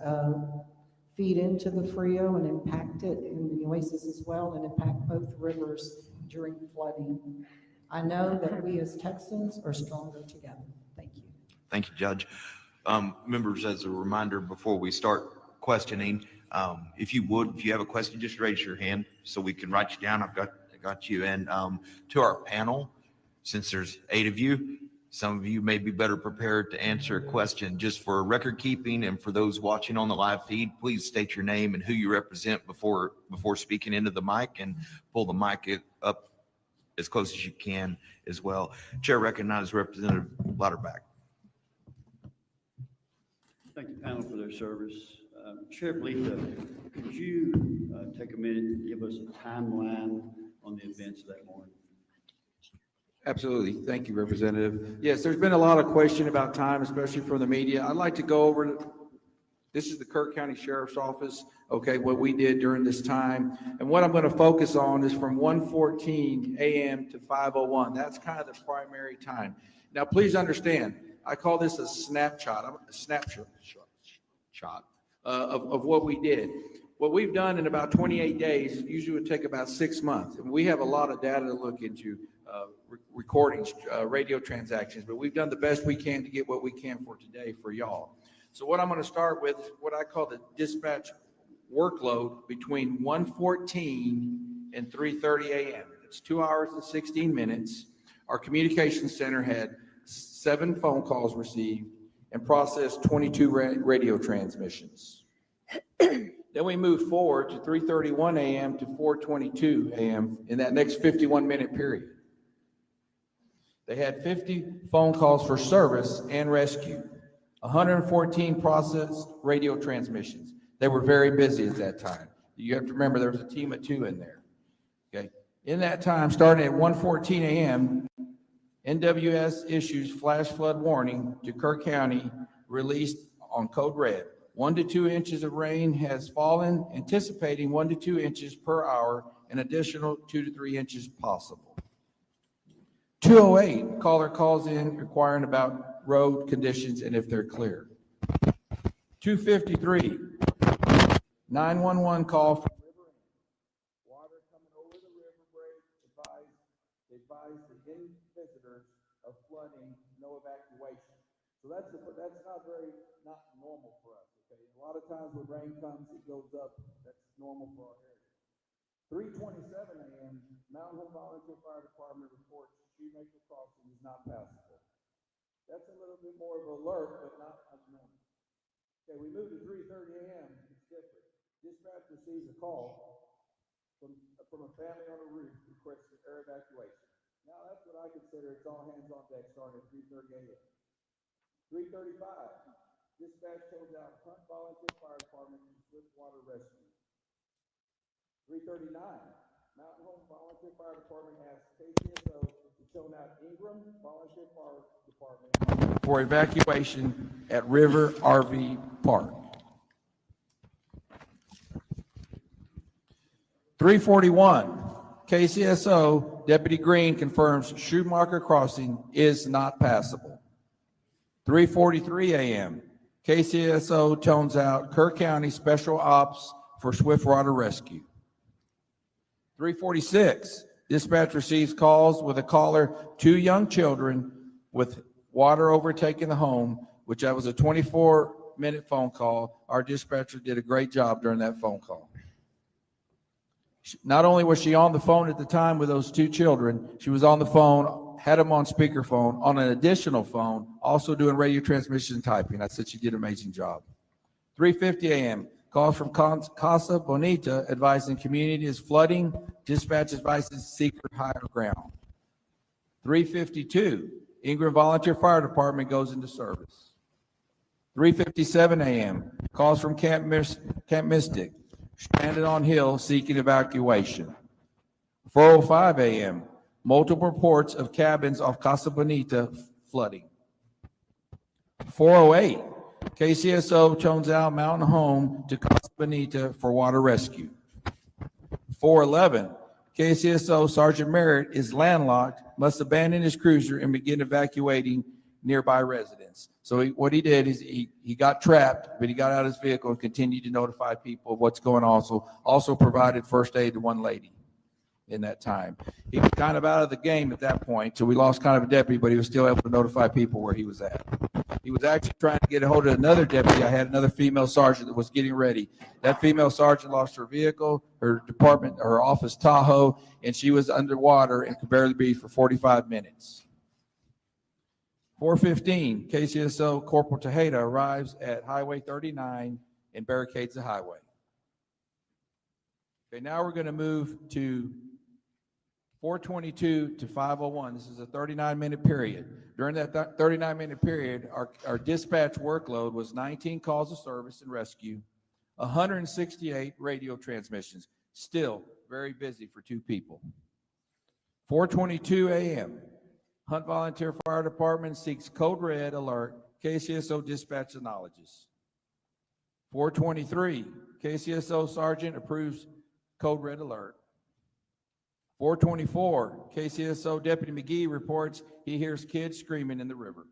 feed into the Frio and impact it, and the Nueces as well, and impact both rivers during flooding. I know that we as Texans are stronger together. Thank you. Thank you, Judge. Members, as a reminder, before we start questioning, if you have a question, just raise your hand so we can write you down. I got you. And to our panel, since there's 8 of you, some of you may be better prepared to answer a question. Just for record keeping and for those watching on the live feed, please state your name and who you represent before speaking into the mic, and pull the mic up as close as you can as well. Chair recognizes Representative Lauterbach. Thank the panel for their service. Sheriff Letha, could you take a minute and give us a timeline on the events of that morning? Absolutely. Thank you, Representative. Yes, there's been a lot of question about time, especially from the media. I'd like to go over, this is the Kirk County Sheriff's Office, okay, what we did during this time. And what I'm going to focus on is from 1:14 a.m. to 5:01. That's kind of the primary time. Now, please understand, I call this a snapshot of what we did. What we've done in about 28 days usually would take about 6 months. And we have a lot of data to look into, recordings, radio transactions, but we've done the best we can to get what we can for today for y'all. So what I'm going to start with is what I call the dispatch workload between 1:14 and 3:30 a.m. It's 2 hours and 16 minutes. Our communications center had 7 phone calls received and processed 22 radio transmissions. Then we moved forward to 3:31 a.m. to 4:22 a.m. in that next 51-minute period. They had 50 phone calls for service and rescue, 114 processed radio transmissions. They were very busy at that time. You have to remember there was a team of 2 in there. In that time, starting at 1:14 a.m., NWS issues flash flood warning to Kirk County, released on code red. 1 to 2 inches of rain has fallen, anticipating 1 to 2 inches per hour, an additional 2 to 3 inches possible. 2:08, caller calls in inquiring about road conditions and if they're clear. 2:53, 911 call from River End. Water coming over the river break, advise the in visitors of flooding, no evacuation. So that's not normal for us, okay? A lot of times when rain comes, it goes up, that's normal for our area. 3:27 a.m., Mountain Home Volunteer Fire Department reports Shoemaker Crossing is not passable. That's a little bit more of an alert, but not abnormal. Okay, we move to 3:30 a.m., it's different. Dispatch receives a call from a family on a roof requesting air evacuation. Now that's what I consider, it's all hands on deck starting at 3:30 a.m. 3:35, dispatch tells out Hunt Volunteer Fire Department to swift water rescue. 3:39, Mountain Home Volunteer Fire Department asks KCSO to tone out Ingram Volunteer Fire Department for evacuation at River RV Park. 3:41, KCSO Deputy Green confirms Shoemaker Crossing is not passable. 3:43 a.m., KCSO tones out Kirk County Special Ops for swift water rescue. 3:46, dispatch receives calls with a caller, 2 young children with water overtaking the home, which that was a 24-minute phone call. Our dispatcher did a great job during that phone call. Not only was she on the phone at the time with those 2 children, she was on the phone, had them on speakerphone, on an additional phone, also doing radio transmission and typing. I said she did an amazing job. 3:50 a.m., calls from Casa Bonita advising community is flooding. Dispatch advises seeker higher ground. 3:52, Ingram Volunteer Fire Department goes into service. 3:57 a.m., calls from Camp Mystic, stranded on hill seeking evacuation. 4:05 a.m., multiple reports of cabins off Casa Bonita flooding. 4:08, KCSO tones out Mountain Home to Casa Bonita for water rescue. 4:11, KCSO Sergeant Merritt is landlocked, must abandon his cruiser and begin evacuating nearby residents. So what he did is he got trapped, but he got out of his vehicle and continued to notify people of what's going on. Also provided first aid to one lady in that time. He was kind of out of the game at that point, so we lost kind of a deputy, but he was still able to notify people where he was at. He was actually trying to get a hold of another deputy. I had another female sergeant that was getting ready. That female sergeant lost her vehicle, her department, her office Tahoe, and she was underwater and could barely breathe for 45 minutes. 4:15, KCSO Corporal Tejeda arrives at Highway 39 and barricades the highway. Okay, now we're going to move to 4:22 to 5:01. This is a 39-minute period. During that 39-minute period, our dispatch workload was 19 calls of service and rescue, 168 radio transmissions. Still very busy for 2 people. 4:22 a.m., Hunt Volunteer Fire Department seeks code red alert. KCSO dispatch acknowledges. 4:23, KCSO Sergeant approves code red alert. 4:24, KCSO Deputy McGee reports he hears kids screaming in the river.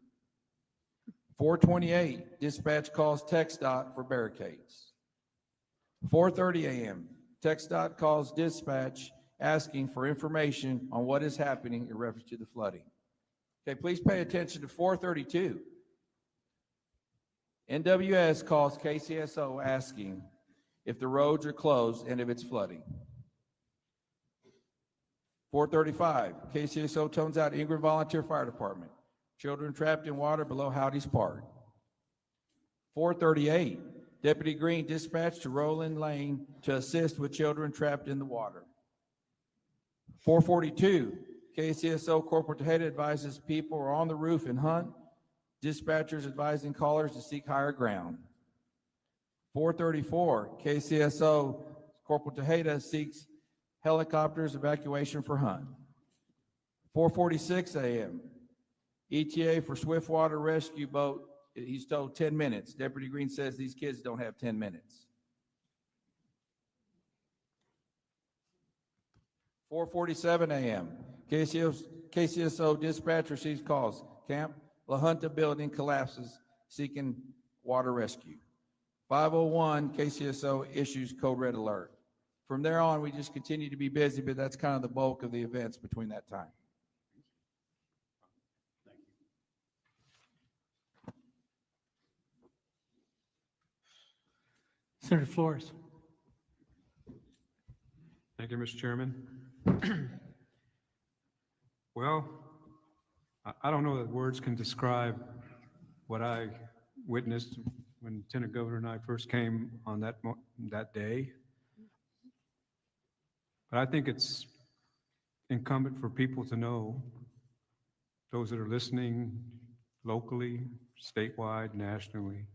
4:28, dispatch calls TxDOT for barricades. 4:30 a.m., TxDOT calls dispatch asking for information on what is happening in reference to the flooding. Okay, please pay attention to 4:32. NWS calls KCSO asking if the roads are closed and if it's flooding. 4:35, KCSO tones out Ingram Volunteer Fire Department. Children trapped in water below Howdy's Park. 4:38, Deputy Green dispatched to Roland Lane to assist with children trapped in the water. 4:42, KCSO Corporal Tejeda advises people are on the roof in Hunt. Dispatchers advising callers to seek higher ground. 4:34, KCSO Corporal Tejeda helicopters evacuation for Hunt. 4:46 a.m. ETA for Swiftwater rescue boat. He's told 10 minutes. Deputy Green says these kids don't have 10 minutes. 4:47 a.m. KCSO dispatch receives calls. Camp La Junta building collapses, seeking water rescue. 5:01 KCSO issues code red alert. From there on, we just continue to be busy, but that's kind of the bulk of the events between that time. Thank you. Senator Flores. Thank you, Mr. Chairman. Well, I don't know that words can describe what I witnessed when Lieutenant Governor and I first came on that day. But I think it's incumbent for people to know, those that are listening locally, statewide, nationally,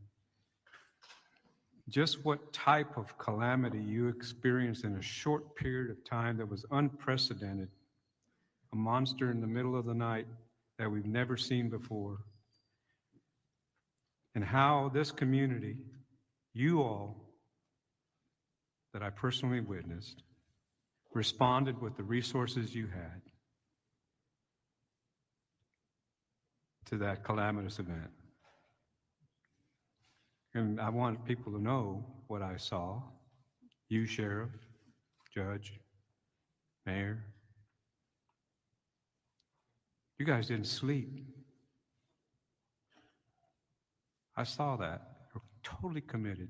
just what type of calamity you experienced in a short period of time that was unprecedented, a monster in the middle of the night that we've never seen before, and how this community, you all that I personally witnessed, responded with the resources you had to that calamitous event. And I want people to know what I saw. You, Sheriff, Judge, Mayor. You guys didn't sleep. I saw that. You're totally committed.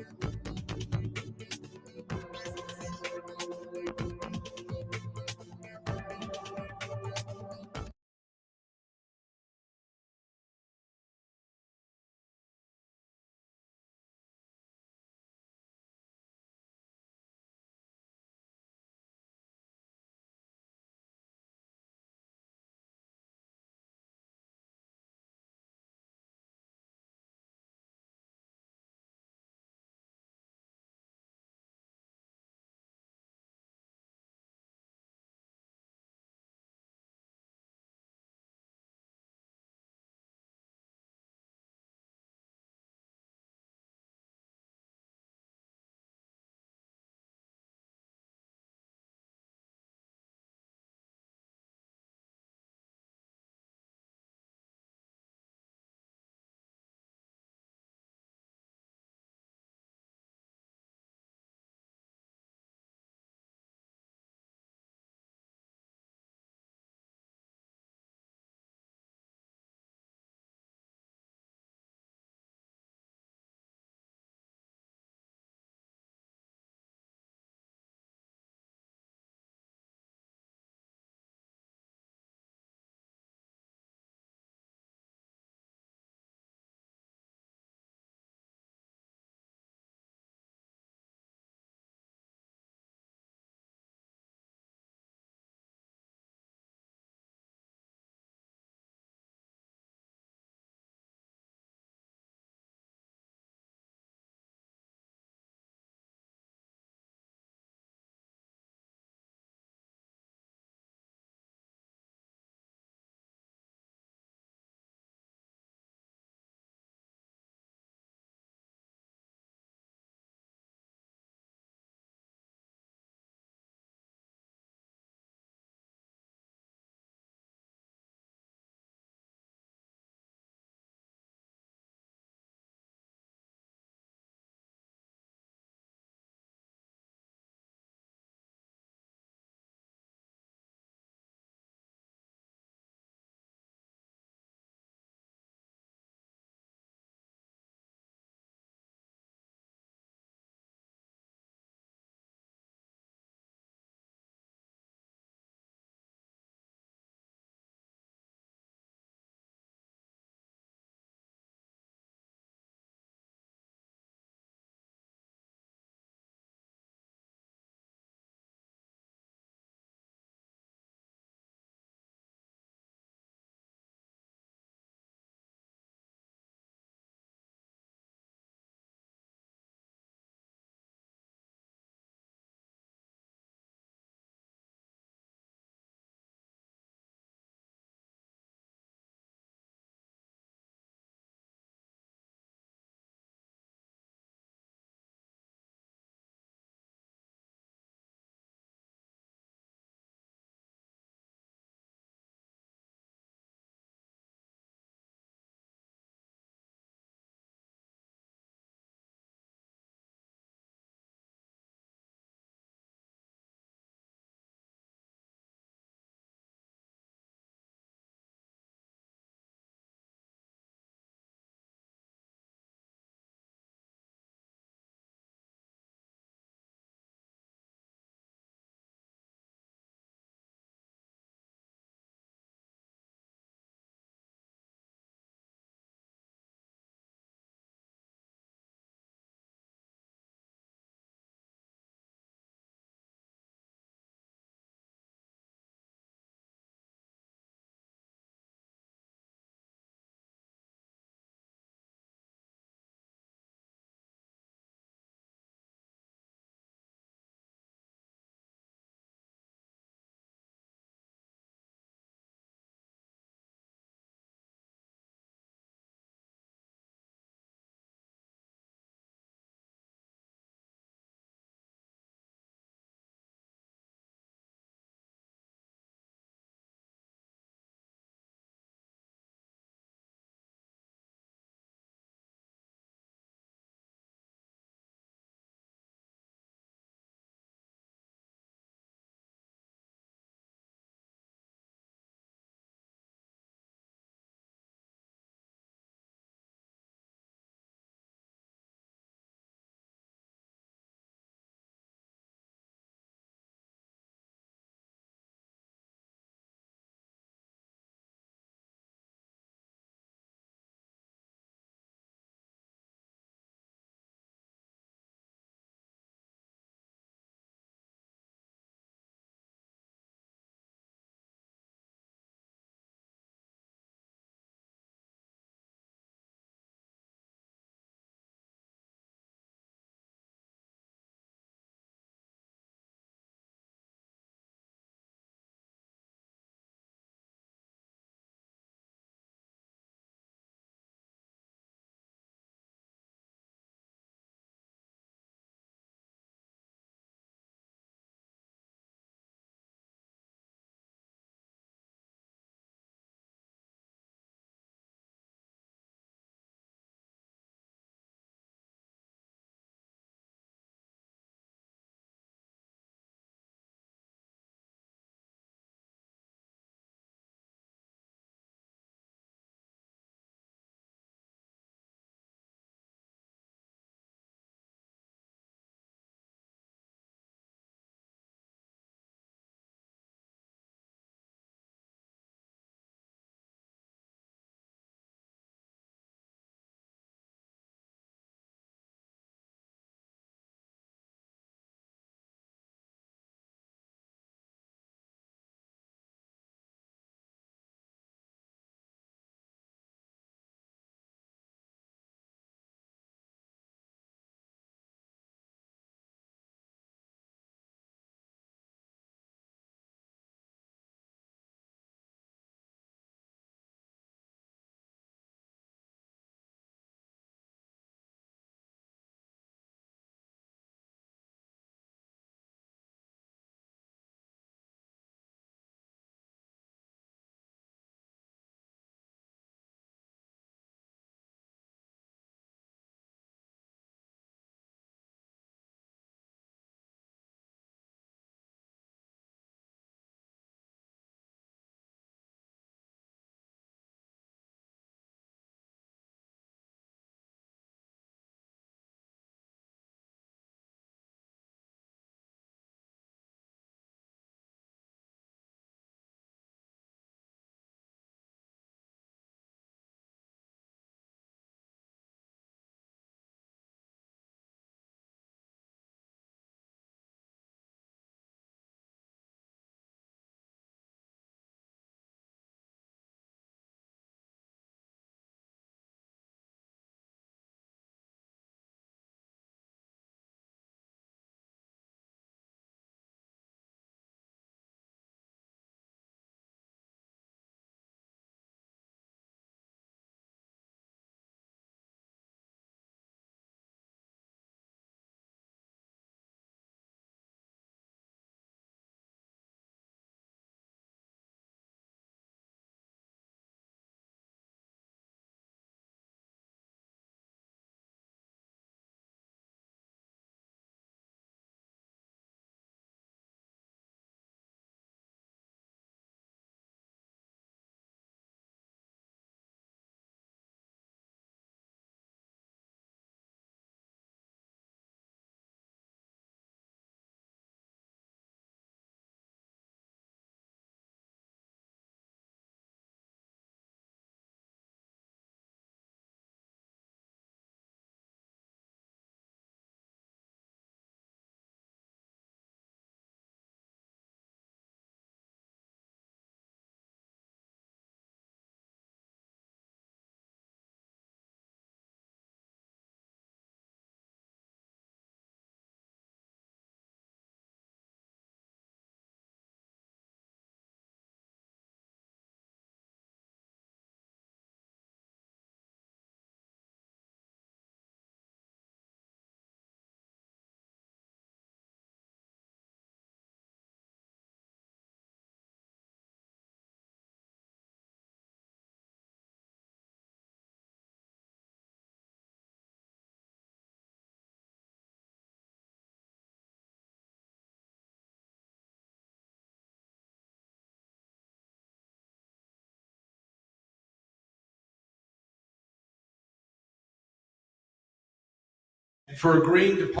for agreeing to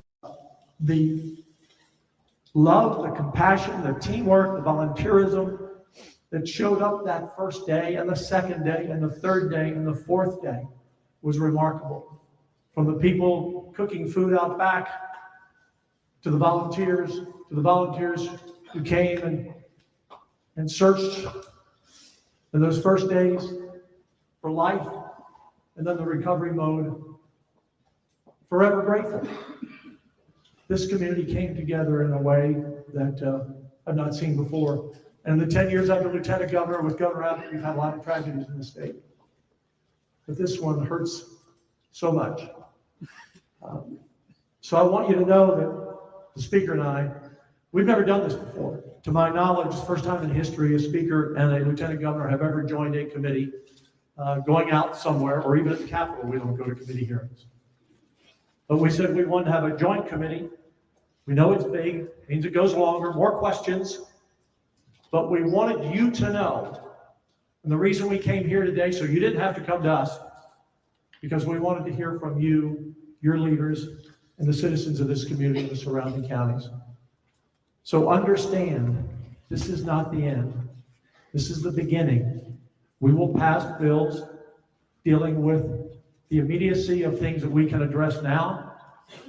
The love, the compassion, the teamwork, the volunteerism that showed up that first day and the second day and the third day and the fourth day was remarkable. From the people cooking food out back to the volunteers who came and searched in those first days for life, and then the recovery mode. Forever grateful. This community came together in a way that I've not seen before. And in the 10 years I've been lieutenant governor with Governor Abbott, we've had a lot of tragedies in the state. But this one hurts so much. So I want you to know that the speaker and I, we've never done this before. To my knowledge, it's the first time in history a speaker and a lieutenant governor have ever joined a committee going out somewhere, or even at the Capitol. We don't go to committee hearings. But we said we wanted to have a joint committee. We know it's big, means it goes longer, more questions, but we wanted you to know, and the reason we came here today, so you didn't have to come to us, because we wanted to hear from you, your leaders, and the citizens of this community and the surrounding counties. So understand, this is not the end. This is the beginning. We will pass bills dealing with the immediacy of things that we can address now,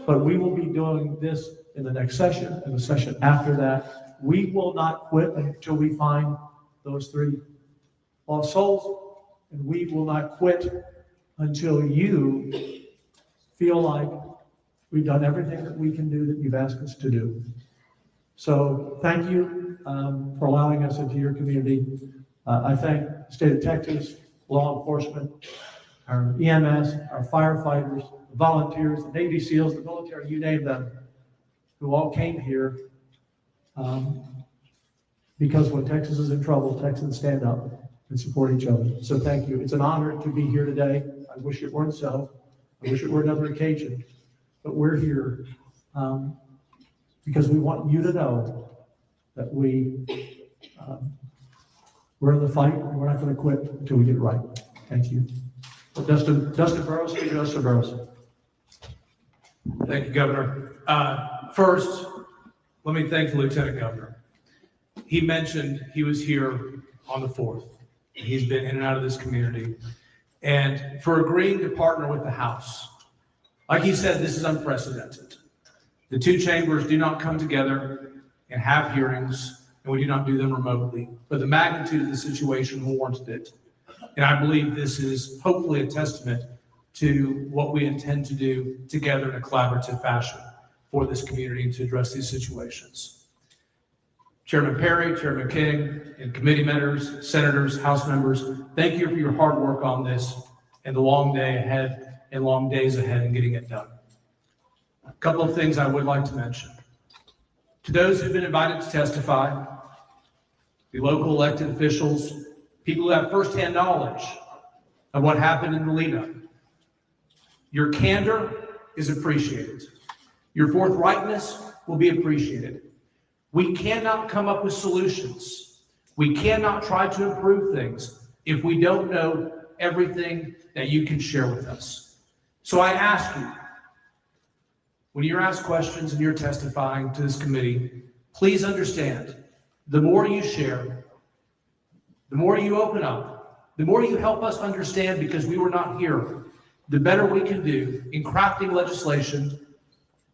but we will be doing this in the next session and the session after that. We will not quit until we find those 3 lost souls, and we will not quit until you feel like we've done everything that we can do that you've asked us to do. So thank you for allowing us into your community. I thank the state of Texas, law enforcement, our EMS, our firefighters, the volunteers, the Navy SEALs, the military, you name them, who all came here because when Texas is in trouble, Texans stand up and support each other. So thank you. It's an honor to be here today. I wish it weren't so. I wish it were another occasion, but we're here because we want you to know that we're in the fight and we're not going to quit until we get it right. Thank you. Dustin Burrows, Speaker Dustin Burrows. Thank you, Governor. First, let me thank the Lieutenant Governor. He mentioned he was here on the 4th. He's been in and out of this community. And for agreeing to partner with the House. Like he said, this is unprecedented. The 2 chambers do not come together and have hearings, and we do not do them remotely. But the magnitude of the situation warranted it. And I believe this is hopefully a testament to what we intend to do together in a collaborative fashion for this community to address these situations. Chairman Perry, Chairman King, and committee members, senators, House members, thank you for your hard work on this and the long day ahead and long days ahead in getting it done. A couple of things I would like to mention. To those who've been invited to testify, the local elected officials, people who have firsthand knowledge of what happened in the lead-up, your candor is appreciated. Your forthrightness will be appreciated. We cannot come up with solutions. We cannot try to improve things if we don't know everything that you can share with us. So I ask you, when you're asked questions and you're testifying to this committee, please understand, the more you share, the more you open up, the more you help us understand because we were not here, the better we can do in crafting legislation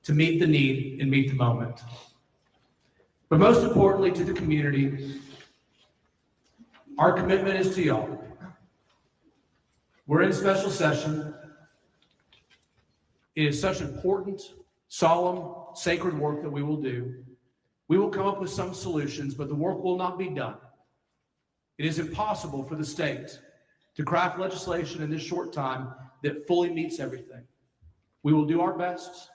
to meet the need and meet the moment. But most importantly to the community, our commitment is to y'all. We're in special session. It is such important, solemn, sacred work that we will do. We will come up with some solutions, but the work will not be done. It is impossible for the state to craft legislation in this short time that fully meets everything. We will do our best.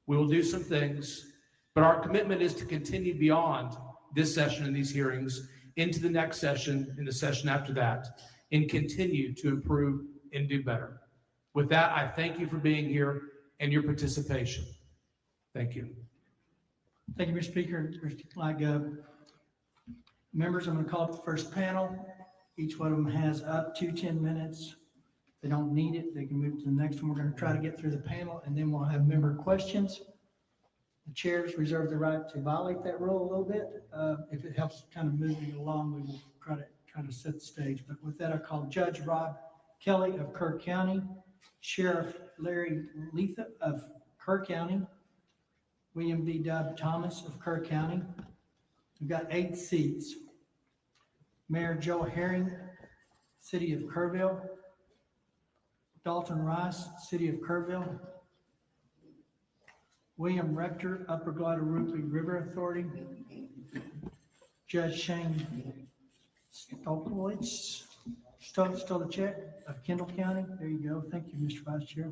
We will do some things, but our commitment is to continue beyond this session and these hearings into the next session and the session after that, and continue to improve and do better. With that, I thank you for being here and your participation. Thank you. Thank you, Mr. Speaker. Members, I'm going to call up the first panel. Each one of them has up to 10 minutes. they don't need it, they can move to the next one. We're going to try to get through the panel, and then we'll have member questions. The chairs reserve the right to violate that rule a little bit. If it helps kind of moving along, we will try to set the stage. But with that, I call Judge Rob Kelly of Kerr County, Sheriff Larry Letha of Kerr County, William B. Dub Thomas of Kerr County. We've got 8 seats. Mayor Joe Herring, City of Kerrville. Dalton Rice, City of Kerrville. William Rector, Upper Guadalupe River Authority. Judge Shane Stollerzic of Kendall County. There you go. Thank you, Mr. Vice Chair.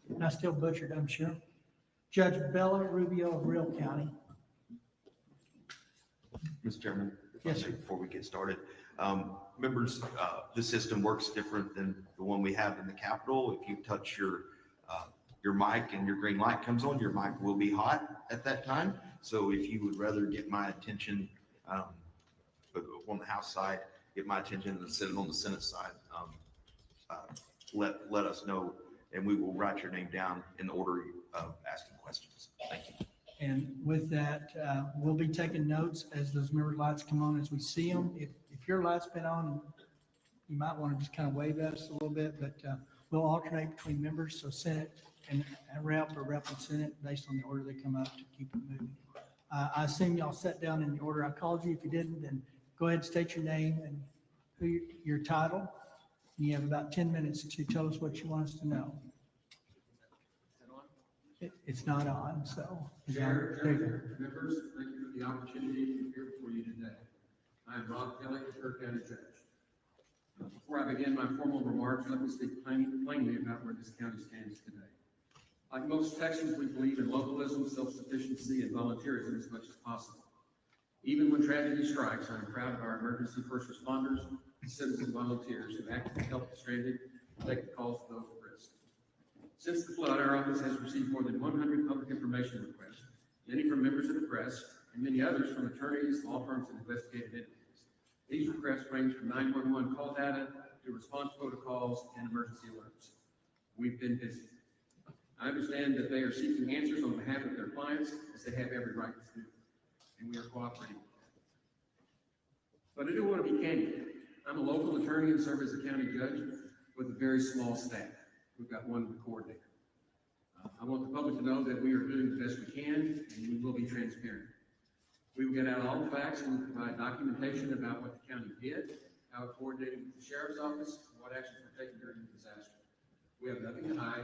And I still butchered, I'm sure. Judge Bella Rubio of Real County. Mr. Chairman, Yes, sir. before we get started, members, the system works different than the one we have in the Capitol. If you touch your mic and your green light comes on, your mic will be hot at that time. So if you would rather get my attention on the House side, get my attention and sit it on the Senate side, let us know, and we will write your name down in the order of asking questions. Thank you. And with that, we'll be taking notes as those member lights come on as we see them. If your light's been on, you might want to just kind of wave at us a little bit, but we'll alternate between members, so Senate and Rep or Rep and Senate based on the order they come up to keep it moving. I assume y'all sat down in the order I called you. If you didn't, then go ahead and state your name and your title. You have about 10 minutes to tell us what you want us to know. It's not on, so. Chair, There you go. members, thank you for the opportunity to appear before you today. I am Rob Kelly, Kerr County Judge. Before I begin my formal remarks, let me speak plainly about where this county stands today. Like most Texans, we believe in localism, self-sufficiency, and volunteerism as much as possible. Even when tragedy strikes, I am proud of our emergency first responders and citizen volunteers who actively help the stranded and take the calls to those at risk. Since the flood, our office has received more than 100 public information requests, many from members of the press, and many others from attorneys, law firms, and investigative entities. These requests range from 911 call data to response protocols and emergency alerts. We've been busy. I understand that they are seeking answers on behalf of their clients, as they have every right to do, and we are cooperating with them. But I do want to be candid. I'm a local attorney and serve as a county judge with a very small staff. We've got one coordinator. I want the public to know that we are doing the best we can, and we will be transparent. We will get out all the facts and provide documentation about what the county did, how it coordinated with the sheriff's office, and what actions were taken during the disaster. We have nothing to hide.